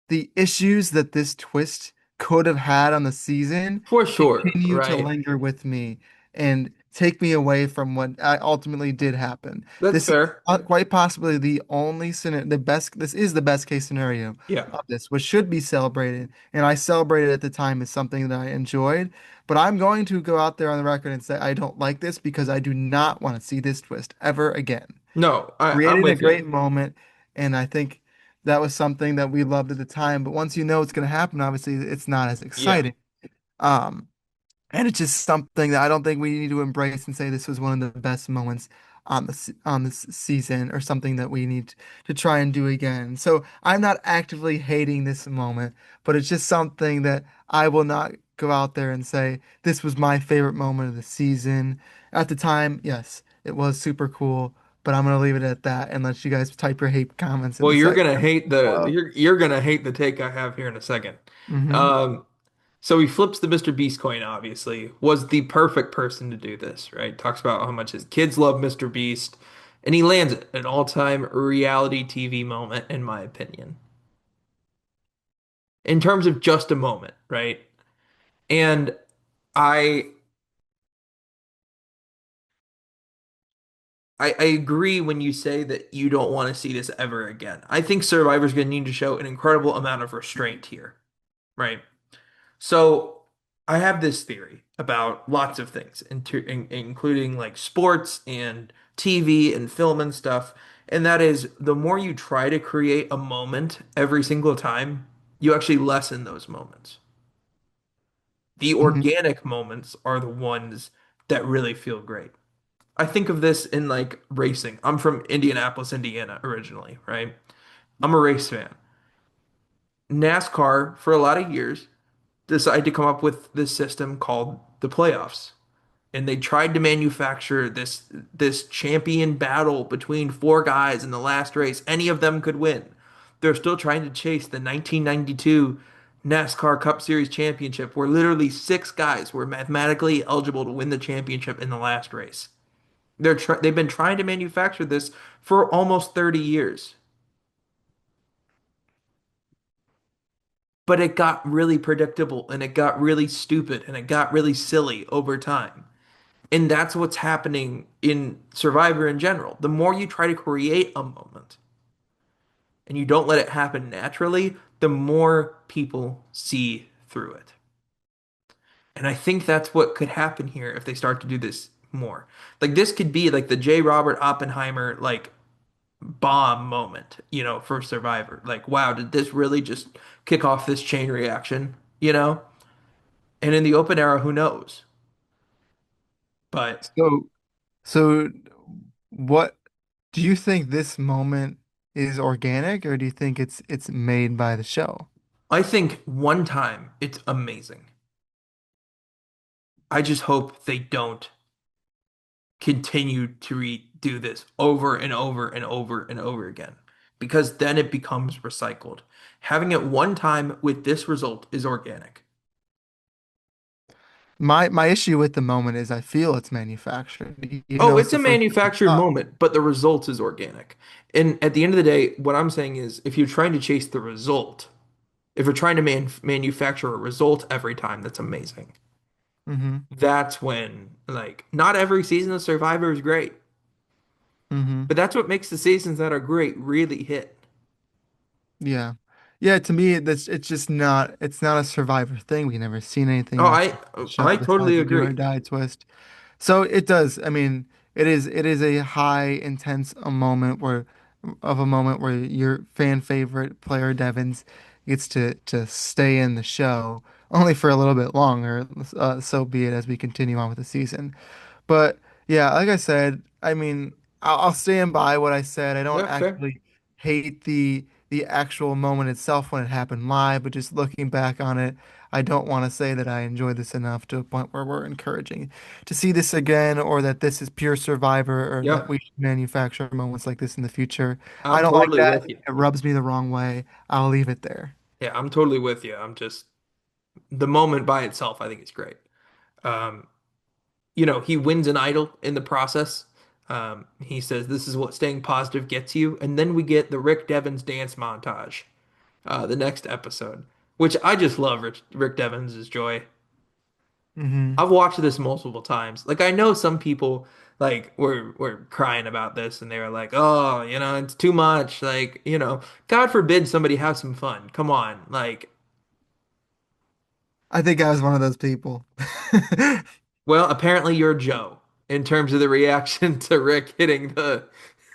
the issues that this twist could have had on the season For sure, continue to right? linger with me and take me away from what ultimately did happen. That's This is fair. quite possibly the only scenario, the best, this is the best case scenario Yeah. of this, which should be celebrated. And I celebrated at the time as something that I enjoyed. But I'm going to go out there on the record and say I don't like this because I do not want to see this twist ever again. No, I'm Created a with you. great moment, and I think that was something that we loved at the time. But once you know it's going to happen, obviously it's not as Yeah. exciting. Um, and it's just something that I don't think we need to embrace and say this was one of the best moments on this season or something that we need to try and do again. So I'm not actively hating this moment, but it's just something that I will not go out there and say this was my favorite moment of the season. At the time, yes, it was super cool, but I'm gonna leave it at that and let you guys type your hate comments in Well, the you're section gonna hate the below. you're gonna hate the take I have here in a second. Hmm. Um, so he flips the Mr. Beast coin, obviously, was the perfect person to do this, right? Talks about how much his kids love Mr. Beast, and he lands it, an all-time reality TV moment, in my opinion. In terms of just a moment, right? And I I agree when you say that you don't want to see this ever again. I think Survivor's going to need to show an incredible amount of restraint here, right? So I have this theory about lots of things, including like sports and TV and film and stuff. And that is the more you try to create a moment every single time, you actually lessen those moments. The Hmm. organic moments are the ones that really feel great. I think of this in like racing. I'm from Indianapolis, Indiana originally, right? I'm a race fan. NASCAR, for a lot of years, decided to come up with this system called the playoffs. And they tried to manufacture this champion battle between four guys in the last race. Any of them could win. They're still trying to chase the 1992 NASCAR Cup Series championship, where literally six guys were mathematically eligible to win the championship in the last race. They've been trying to manufacture this for almost 30 years. But it got really predictable and it got really stupid and it got really silly over time. And that's what's happening in Survivor in general. The more you try to create a moment and you don't let it happen naturally, the more people see through it. And I think that's what could happen here if they start to do this more. Like this could be like the J. Robert Oppenheimer like bomb moment, for Survivor. Like, wow, did this really just kick off this chain reaction, you know? And in the open era, who knows? But So, so what do you think this moment is organic, or do you think it's made by the show? I think one time it's amazing. I just hope they don't continue to redo this over and over and over and over again because then it becomes recycled. Having it one time with this result is organic. My issue with the moment is I feel it's manufactured, even Oh, though it's it's the a first time we manufactured saw it. moment, but the result is organic. And at the end of the day, what I'm saying is if you're trying to chase the result, if you're trying to manufacture a result every time, that's amazing. Mm-hmm. That's when, like, not every season of Survivor is great, Mm-hmm. but that's what makes the seasons that are great really hit. Yeah. Yeah, to me that's it's just not it's not a Survivor thing. We've never seen anything Oh, like I the show I besides totally the do or agree. die twist. So it does. I mean, it is a high intense a moment where of a moment where your fan favorite player Devens gets to stay in the show only for a little bit longer. So be it as we continue on with the season. But yeah, like I said, I mean, I'll stand by what I said. I don't Yeah, fair. actually hate the actual moment itself when it happened live, but just looking back on it, I don't want to say that I enjoyed this enough to a point where we're encouraging to see this again, or that this is pure Survivor, or that Yep. we should manufacture moments like this in the future. I I'm don't like totally that. with you. It rubs me the wrong way. I'll leave it there. Yeah, I'm totally with you. I'm just the moment by itself, I think it's great. Um, he wins an idol in the process. He says this is what staying positive gets you, and then we get the Rick Devens dance montage, the next episode, which I just love. Rick Devens' joy. Hmm. I've watched this multiple times. Like I know some people like were crying about this, and they were like, "Oh, it's too much." Like, God forbid somebody have some fun. Come on, like. I think I was one of those people. Well, apparently you're Joe in terms of the reaction to Rick hitting the.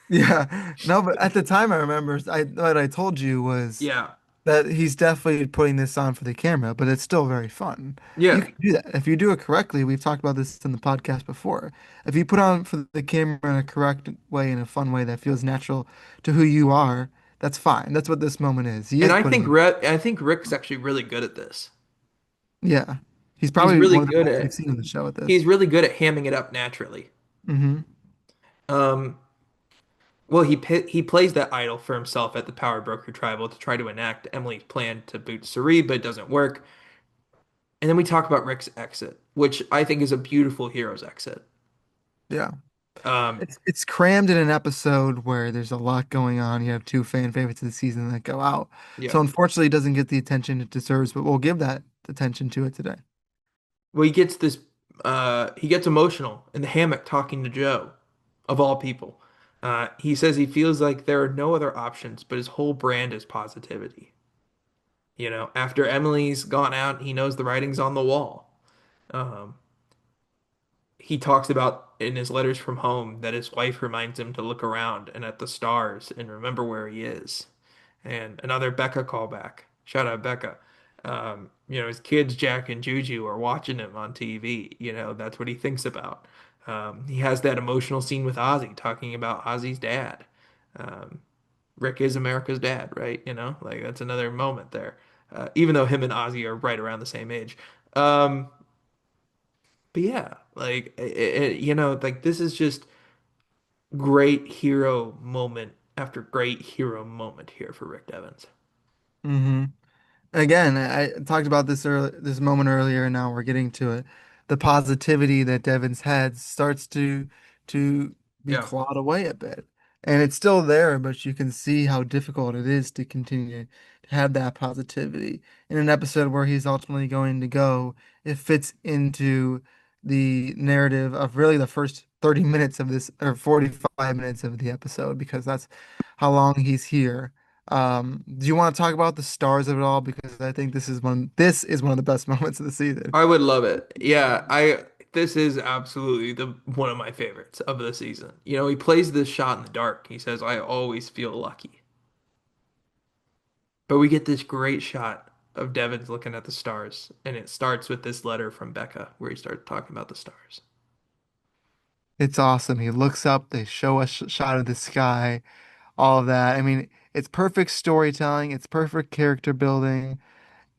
Yeah, no, but at the time I remember what I told you was Yeah. that he's definitely putting this on for the camera, but it's still very fun. You Yeah. can do that. If you do it correctly, we've talked about this in the podcast before. If you put on for the camera in a correct way, in a fun way that feels natural to who you are, that's fine. That's what this moment is. He And is putting, I think Rick's actually really good at this. yeah. He's He's probably really one of the good best we've at seen in the show at this. he's really good at hamming it up naturally. Hmm. Um, well, he plays that idol for himself at the Power Broker Tribal to try to enact Emily's plan to boot Suri, but it doesn't work. And then we talk about Rick's exit, which I think is a beautiful hero's exit. Yeah. Um, It's crammed in an episode where there's a lot going on. You have two fan favorites of the season that go out. yeah. So unfortunately, it doesn't get the attention it deserves, but we'll give that attention to it today. Well, he gets emotional in the hammock talking to Joe, of all people. He says he feels like there are no other options, but his whole brand is positivity. After Emily's gone out, he knows the writing's on the wall. Um, he talks about in his letters from home that his wife reminds him to look around and at the stars and remember where he is. And another Becca callback. Shout out Becca. His kids, Jack and Juju, are watching him on TV. That's what he thinks about. He has that emotional scene with Ozzy talking about Ozzy's dad. Um, Rick is America's dad, right? Like that's another moment there. Even though him and Ozzy are right around the same age. Um, but yeah, like like this is just great hero moment after great hero moment here for Rick Devens. Hmm. Again, I talked about this moment earlier, and now we're getting to it. The positivity that Devon's had starts to be Yeah. clawed away a bit. And it's still there, but you can see how difficult it is to continue to have that positivity. In an episode where he's ultimately going to go, it fits into the narrative of really the first 30 minutes of this, or 45 minutes of the episode, because that's how long he's here. Do you want to talk about the stars of it all? Because I think this is one of the best moments of the season. I would love it. Yeah, this is absolutely the one of my favorites of the season. He plays this shot in the dark. He says, "I always feel lucky." But we get this great shot. of Devens looking at the stars, and it starts with this letter from Becca where he started talking about the stars. It's awesome. He looks up, they show a shot of the sky, all of that. I mean, it's perfect storytelling, it's perfect character building.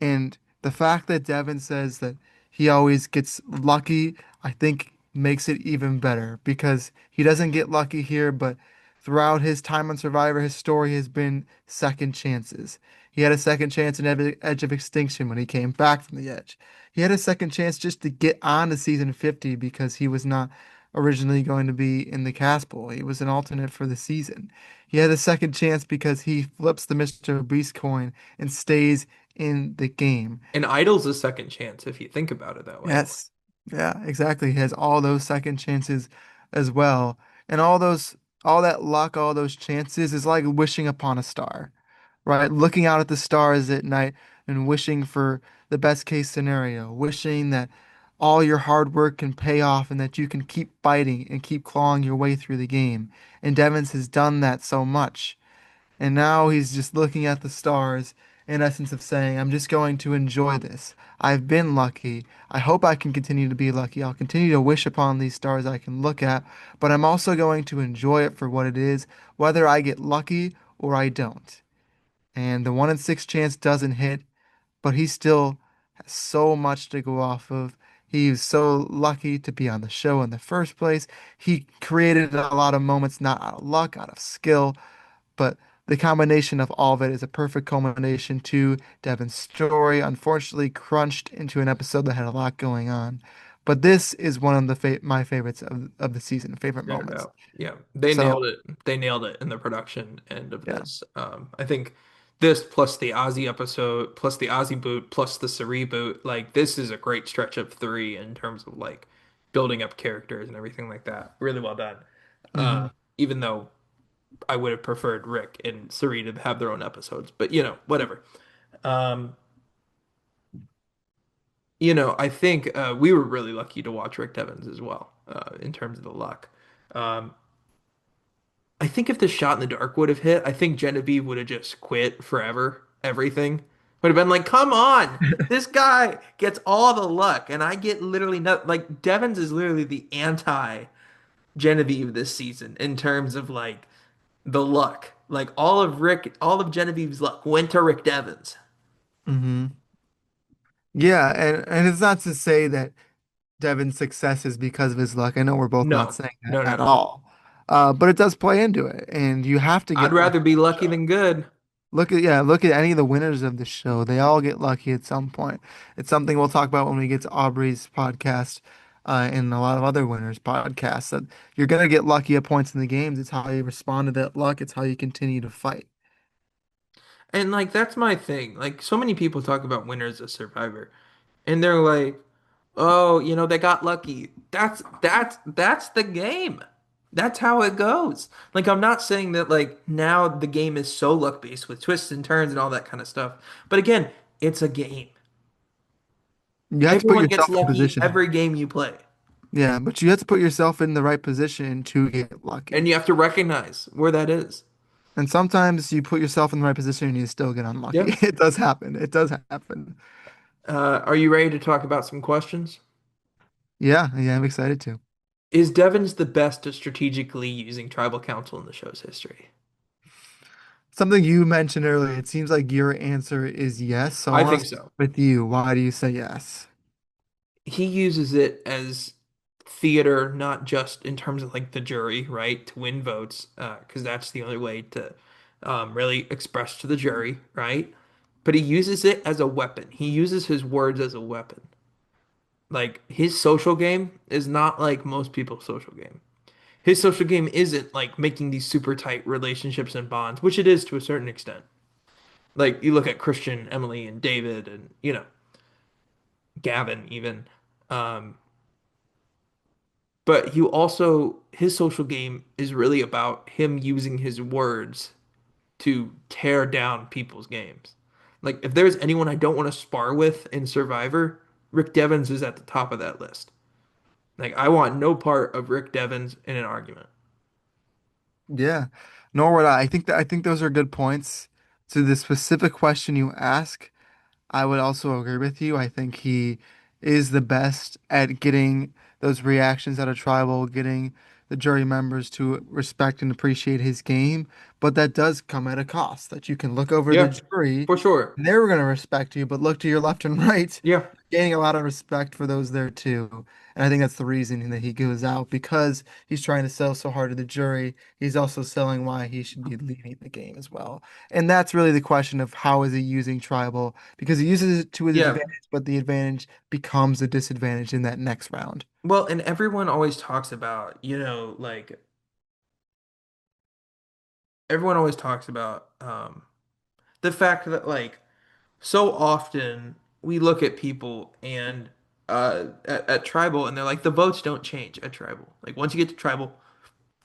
And the fact that Devin says that he always gets lucky, I think makes it even better because he doesn't get lucky here, but throughout his time on Survivor, his story has been second chances. He had a second chance in Edge of Extinction when he came back from the Edge. He had a second chance just to get on to season 50 because he was not originally going to be in the cast pool. He was an alternate for the season. He had a second chance because he flips the Mr. Beast coin and stays in the game. And Idol's a second chance if you think about it that way. Yes. Yeah, exactly. He has all those second chances as well. And all that luck, all those chances is like wishing upon a star, right? Looking out at the stars at night and wishing for the best case scenario, wishing that all your hard work can pay off and that you can keep fighting and keep clawing your way through the game. And Devens has done that so much. And now he's just looking at the stars, in essence of saying, I'm just going to enjoy this. I've been lucky. I hope I can continue to be lucky. I'll continue to wish upon these stars I can look at, but I'm also going to enjoy it for what it is, whether I get lucky or I don't. And the 1 in 6 chance doesn't hit, but he still has so much to go off of. He's so lucky to be on the show in the first place. He created a lot of moments not out of luck, out of skill, but the combination of all of it is a perfect culmination to Devin's story, unfortunately crunched into an episode that had a lot going on. But this is one of my favorites of the season, favorite No moments. doubt. Yeah, they nailed So, it. They nailed it in the production end of yeah. this. I think this plus the Ozzy episode, plus the Ozzy boot, plus the Sari boot, like this is a great stretch of three in terms of like building up characters and everything like that. Really well done. Hmm. Even though I would have preferred Rick and Sari to have their own episodes, but whatever. Um, I think we were really lucky to watch Rick Devens as well, in terms of the luck. Um, I think if the shot in the dark would have hit, I think Genevieve would have just quit forever. Everything would have been like, come on, this guy gets all the luck, and I get literally not like Devens is literally the anti Genevieve this season in terms of like the luck. Like all of Genevieve's luck went to Rick Devens. Hmm. Yeah, and it's not to say that Devin's success is because of his luck. I know we're both not No, saying that no, no, at no. all. But it does play into it, and you have to I'd get lucky rather be on the lucky show. than good. Look at any of the winners of the show. They all get lucky at some point. It's something we'll talk about when we get to Aubrey's podcast, and a lot of other winners' podcasts. That you're gonna get lucky at points in the games. It's how you respond to that luck. It's how you continue to fight. And like that's my thing. Like so many people talk about winners of Survivor, and they're like, "Oh, they got lucky." That's the game. That's how it goes. Like I'm not saying that like now the game is so luck based with twists and turns and all that kind of stuff. But again, it's a game. You have to put Everyone gets yourself in lucky position. every game you play. Yeah, but you have to put yourself in the right position to get And lucky. you have to recognize where that is. And sometimes you put yourself in the right position and you still get unlucky. Yeah. It does happen. It does happen. Are you ready to talk about some questions? Yeah, yeah, I'm excited to. Is Devens the best at strategically using tribal council in the show's history? Something you mentioned earlier, it seems like your answer is yes. So I I want think to start so. with you. Why do you say yes? He uses it as theater, not just in terms of like the jury, right, to win votes, because that's the only way to really express to the jury, right? But he uses it as a weapon. He uses his words as a weapon. Like his social game is not like most people's social game. His social game isn't like making these super tight relationships and bonds, which it is to a certain extent. Like you look at Christian, Emily, and David, and Gavin even. Um, but his social game is really about him using his words to tear down people's games. Like if there's anyone I don't want to spar with in Survivor, Rick Devens is at the top of that list. Like I want no part of Rick Devens in an argument. Yeah, nor would I. I think those are good points. To the specific question you ask, I would also agree with you. I think he is the best at getting those reactions out of tribal, getting the jury members to respect and appreciate his game. But that does come at a cost that you can look over the Yeah, jury for sure. and they're going to respect you, but look to your left and right, Yeah. gaining a lot of respect for those there too. And I think that's the reason that he goes out because he's trying to sell so hard to the jury. He's also selling why he should be leading the game as well. And that's really the question of how is he using tribal because he uses it to his Yeah. advantage, but the advantage becomes a disadvantage in that next round. Well, and everyone always talks about, like everyone always talks about the fact that like so often we look at people and at tribal and they're like the votes don't change at tribal. Like once you get to tribal,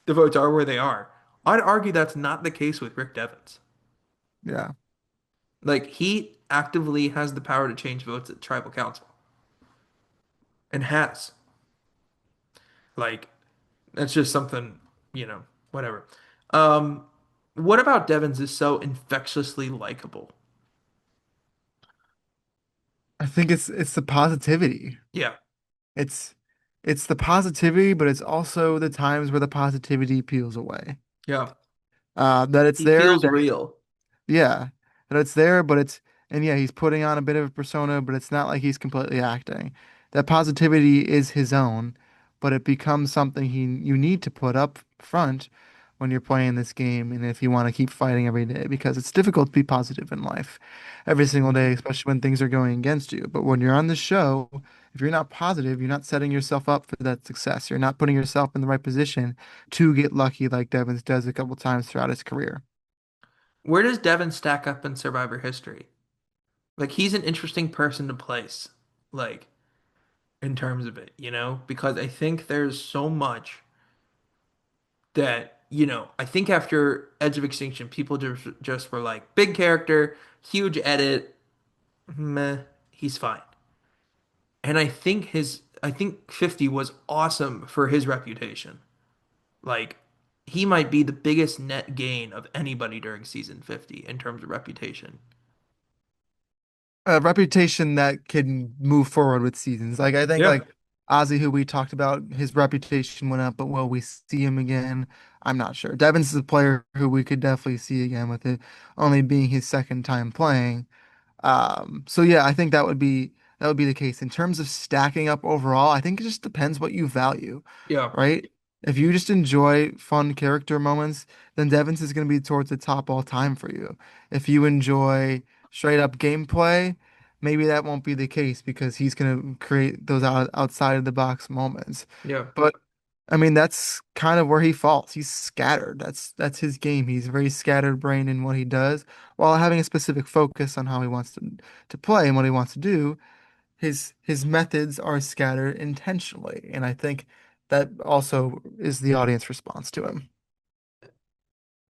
the votes are where they are. I'd argue that's not the case with Rick Devens. Yeah. Like he actively has the power to change votes at tribal council and has. Like that's just something, whatever. Um, what about Devens is so infectiously likable? I think it's the positivity. Yeah, It's it's the positivity, but it's also the times where the positivity peels away. yeah. That it's He there, feels that real. yeah, that it's there, but it's and yeah, he's putting on a bit of a persona, but it's not like he's completely acting. That positivity is his own, but it becomes something he you need to put up front when you're playing this game, and if you want to keep fighting every day, because it's difficult to be positive in life every single day, especially when things are going against you. But when you're on the show, if you're not positive, you're not setting yourself up for that success. You're not putting yourself in the right position to get lucky like Devins does a couple times throughout his career. Where does Devin stack up in Survivor history? Like he's an interesting person to place, like in terms of it, because I think there's so much that, I think after Edge of Extinction, people just were like, big character, huge edit, meh, he's fine. And I think 50 was awesome for his reputation. Like he might be the biggest net gain of anybody during season 50 in terms of reputation. A reputation that can move forward with seasons. Like I think Yeah. like Ozzy, who we talked about, his reputation went up, but will we see him again? I'm not sure. Devins is a player who we could definitely see again with it only being his second time playing. So yeah, I think that would be the case. In terms of stacking up overall, I think it just depends what you value, Yeah. right? If you just enjoy fun character moments, then Devins is going to be towards the top all time for you. If you enjoy straight up gameplay, maybe that won't be the case because he's going to create those outside of the box moments. Yeah. But I mean, that's kind of where he falls. He's scattered. That's his game. He's very scattered brain in what he does, while having a specific focus on how he wants to play and what he wants to do. His methods are scattered intentionally, and I think that also is the audience response to him.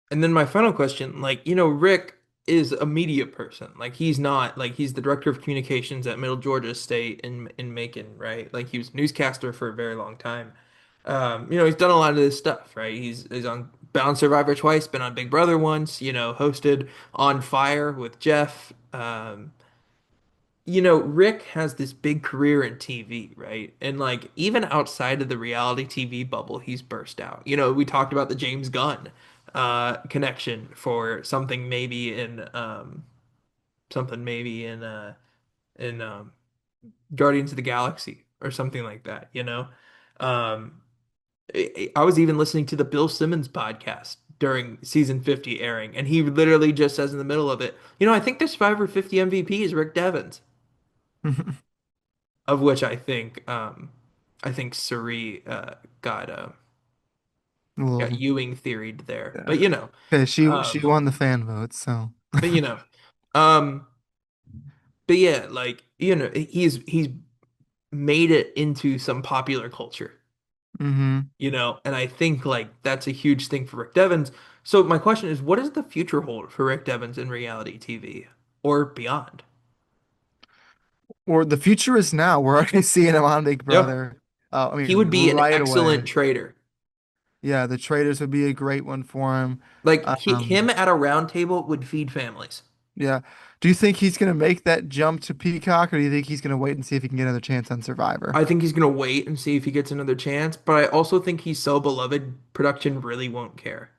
And then my final question, like, Rick is a media person. Like he's not like he's the director of communications at Middle Georgia State in Macon, right? Like he was a newscaster for a very long time. He's done a lot of this stuff, right? He's on Bound Survivor twice, been on Big Brother once, hosted On Fire with Jeff. Rick has this big career in TV, right? And like even outside of the reality TV bubble, he's burst out. We talked about the James Gunn connection for something maybe in Guardians of the Galaxy or something like that, Um I was even listening to the Bill Simmons podcast during season 50 airing, and he literally just says in the middle of it, I think the Survivor 50 MVP is Rick Devens. Of which I think Suri got Well, Ewing theoried there. yeah. But Okay, she um won the fan vote, so. but um but yeah, like he's made it into some popular culture, hmm and I think like that's a huge thing for Rick Devens. So my question is, what does the future hold for Rick Devens in reality TV or beyond? Or the future is now. We're already seeing him on Big Yeah, Brother. I he mean, would be an right excellent away. trader. Yeah, the traders would be a great one for him. Like Um, him at a round table would feed families. Yeah. Do you think he's gonna make that jump to Peacock, or do you think he's gonna wait and see if he can get another chance on Survivor? I think he's gonna wait and see if he gets another chance, but I also think he's so beloved, production really won't care.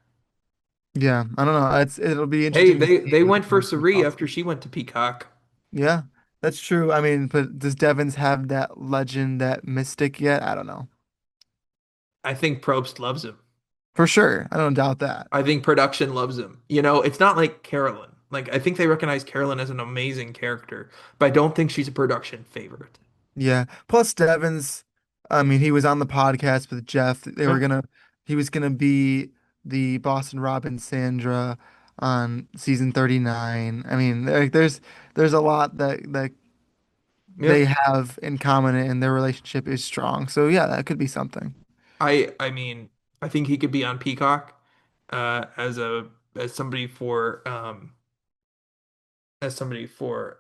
Yeah, I don't know. It'll be Hey, interesting to see they what went for happens with Suri after Austin. she went to Peacock. Yeah, that's true. I mean, but does Devens have that legend, that mystic yet? I don't know. I think Probst loves him. For sure. I don't doubt that. I think production loves him. You know, it's not like Carolyn. Like I think they recognize Carolyn as an amazing character, but I don't think she's a production favorite. Yeah. Plus Devens, I mean, he was on the podcast with Jeff. Yeah. He was gonna be the Boston Robin Sandra on season 39. I mean, there's a lot that Yeah. they have in common and their relationship is strong. So yeah, that could be something. I mean, I think he could be on Peacock as a as somebody for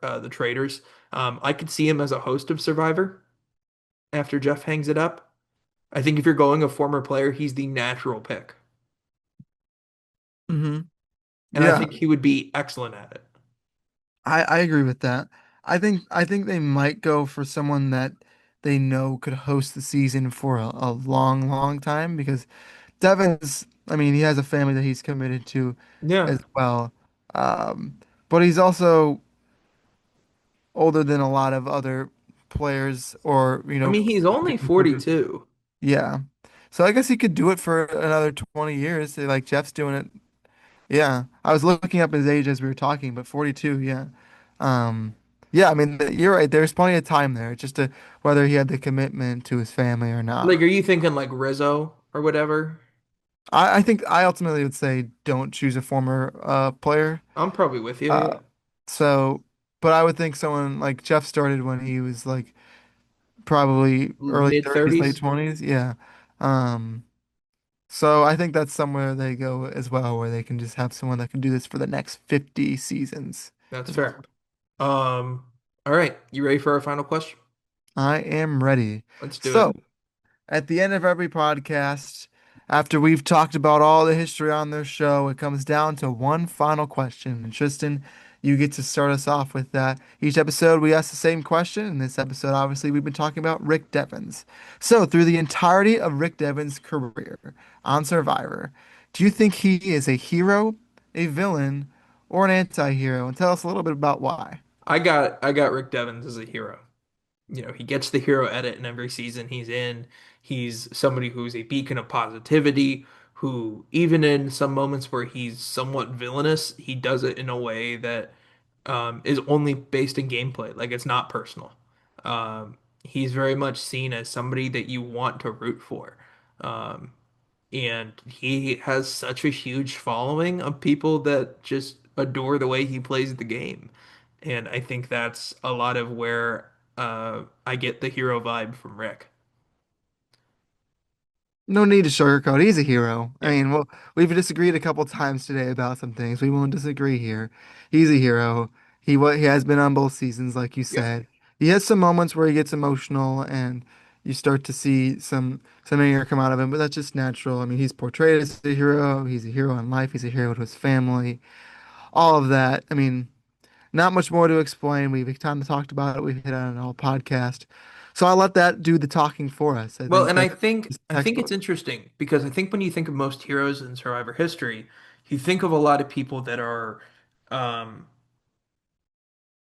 the traders. I could see him as a host of Survivor after Jeff hangs it up. I think if you're going a former player, he's the natural pick. Hmm. And I Yeah, think he would be excellent at it. I agree with that. I think they might go for someone that they know could host the season for a long, long time because Devon's, I mean, he has a family that he's committed to Yeah. as well. But he's also older than a lot of other players or, I mean, he's only producers. 42. Yeah. So I guess he could do it for another 20 years. Like Jeff's doing it. Yeah. I was looking up his age as we were talking, but 42, yeah. Um, yeah, I mean, you're right. There's plenty of time there. It's just whether he had the commitment to his family or Like, not. are you thinking like Rizzo or whatever? I think I ultimately would say don't choose a former player. I'm probably with you. Uh, Yeah. so, but I would think someone like Jeff started when he was like probably early Mid 30s, late 30s. 20s. Yeah. Um, so I think that's somewhere they go as well, where they can just have someone that can do this for the next 50 seasons That's as fair. well. All right. You ready for our final question? I am ready. Let's do it. So, at the end of every podcast, after we've talked about all the history on their show, it comes down to one final question. And Tristan, you get to start us off with that. Each episode, we ask the same question. In this episode, obviously, we've been talking about Rick Devens. So, through the entirety of Rick Devens' career on Survivor, do you think he is a hero, a villain, or an anti-hero? And tell us a little bit about why. I got Rick Devens as a hero. You know, he gets the hero edit in every season he's in. He's somebody who's a beacon of positivity, who even in some moments where he's somewhat villainous, he does it in a way that is only based in gameplay. Like it's not personal. He's very much seen as somebody that you want to root for. Um, and he has such a huge following of people that just adore the way he plays the game. And I think that's a lot of where I get the hero vibe from Rick. No need to sugarcoat. He's a hero. I Yeah. mean, well, we've disagreed a couple times today about some things. We won't disagree here. He's a hero. He has been on both seasons, like you Yeah. said. He has some moments where he gets emotional, and you start to see some anger come out of him, but that's just natural. I mean, he's portrayed as a hero. He's a hero in life. He's a hero to his family. All of that. I mean, not much more to explain. We've kind of talked about it. We've hit on it all podcast. So I'll let that do the talking for us. I Well, think and I that's think just I think it's textbook. interesting because I think when you think of most heroes in Survivor history, you think of a lot of people that are um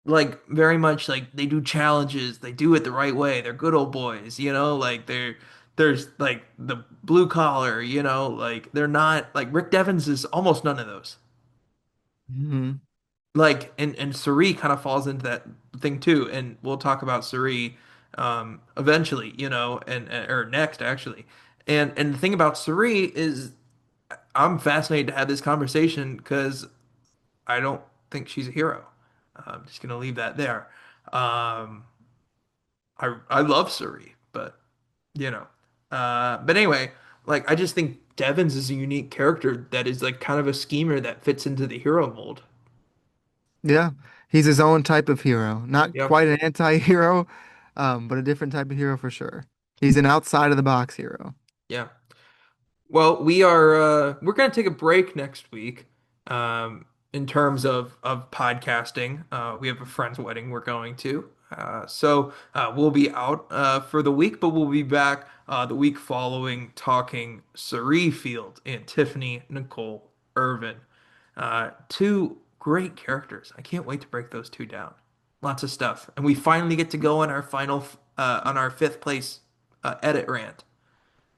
like very much like they do challenges, they do it the right way. They're good old boys, you know, like there's like the blue collar, you know, like they're not like Rick Devens is almost none of those. Mhm. Like and Suri kind of falls into that thing too, and we'll talk about Suri eventually, you know, and or next actually. And the thing about Suri is I'm fascinated to have this conversation because I don't think she's a hero. I'm just gonna leave that there. Um, I love Suri, but you know. But anyway, like I just think Devens is a unique character that is like kind of a schemer that fits into the hero mold. Yeah, he's his own type of hero. Not Yep. quite an anti-hero, but a different type of hero for sure. He's an outside of the box hero. Yeah. Well, we're gonna take a break next week. Um, in terms of podcasting. We have a friend's wedding we're going to. So we'll be out for the week, but we'll be back the week following talking Sari Field and Tiffany Nicole Irvin. Two great characters. I can't wait to break those two down. Lots of stuff. And we finally get to go on our on our fifth place edit rant.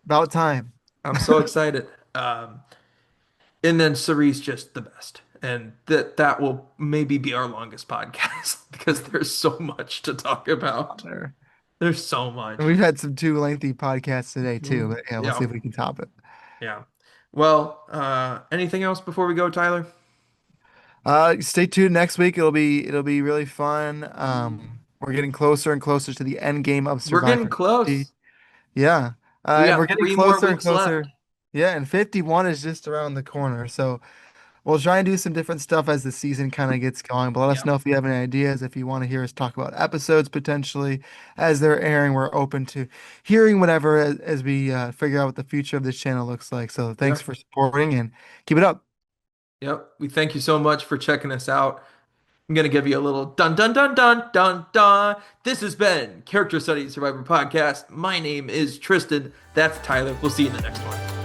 About time. I'm so excited. And then Ceri's just the best. And that will maybe be our longest podcast because there's so much to talk about. There. There's so And much. we've had some too lengthy podcasts today too, Mhm. but yeah, we'll see Yeah, if we can top it. yeah. Well, anything else before we go, Tyler? Stay tuned next week. It'll be really fun. We're getting closer and closer to the end game of We're getting Survivor 50. close. Yeah. We And we're got getting 3 more closer and weeks left. closer. Yeah, and 51 is just around the corner. So we'll try and do some different stuff as the season kind of gets going. But let us Yeah, know if you have any ideas, if you want to hear us talk about episodes potentially as they're airing. We're open to hearing whatever as we figure out what the future of this channel looks like. So thanks yep, for supporting and keep it up. yep. We thank you so much for checking us out. I'm gonna give you a little dun dun dun dun dun dun. This has been Character Study Survivor Podcast. My name is Tristan. That's Tyler. We'll see you in the next one.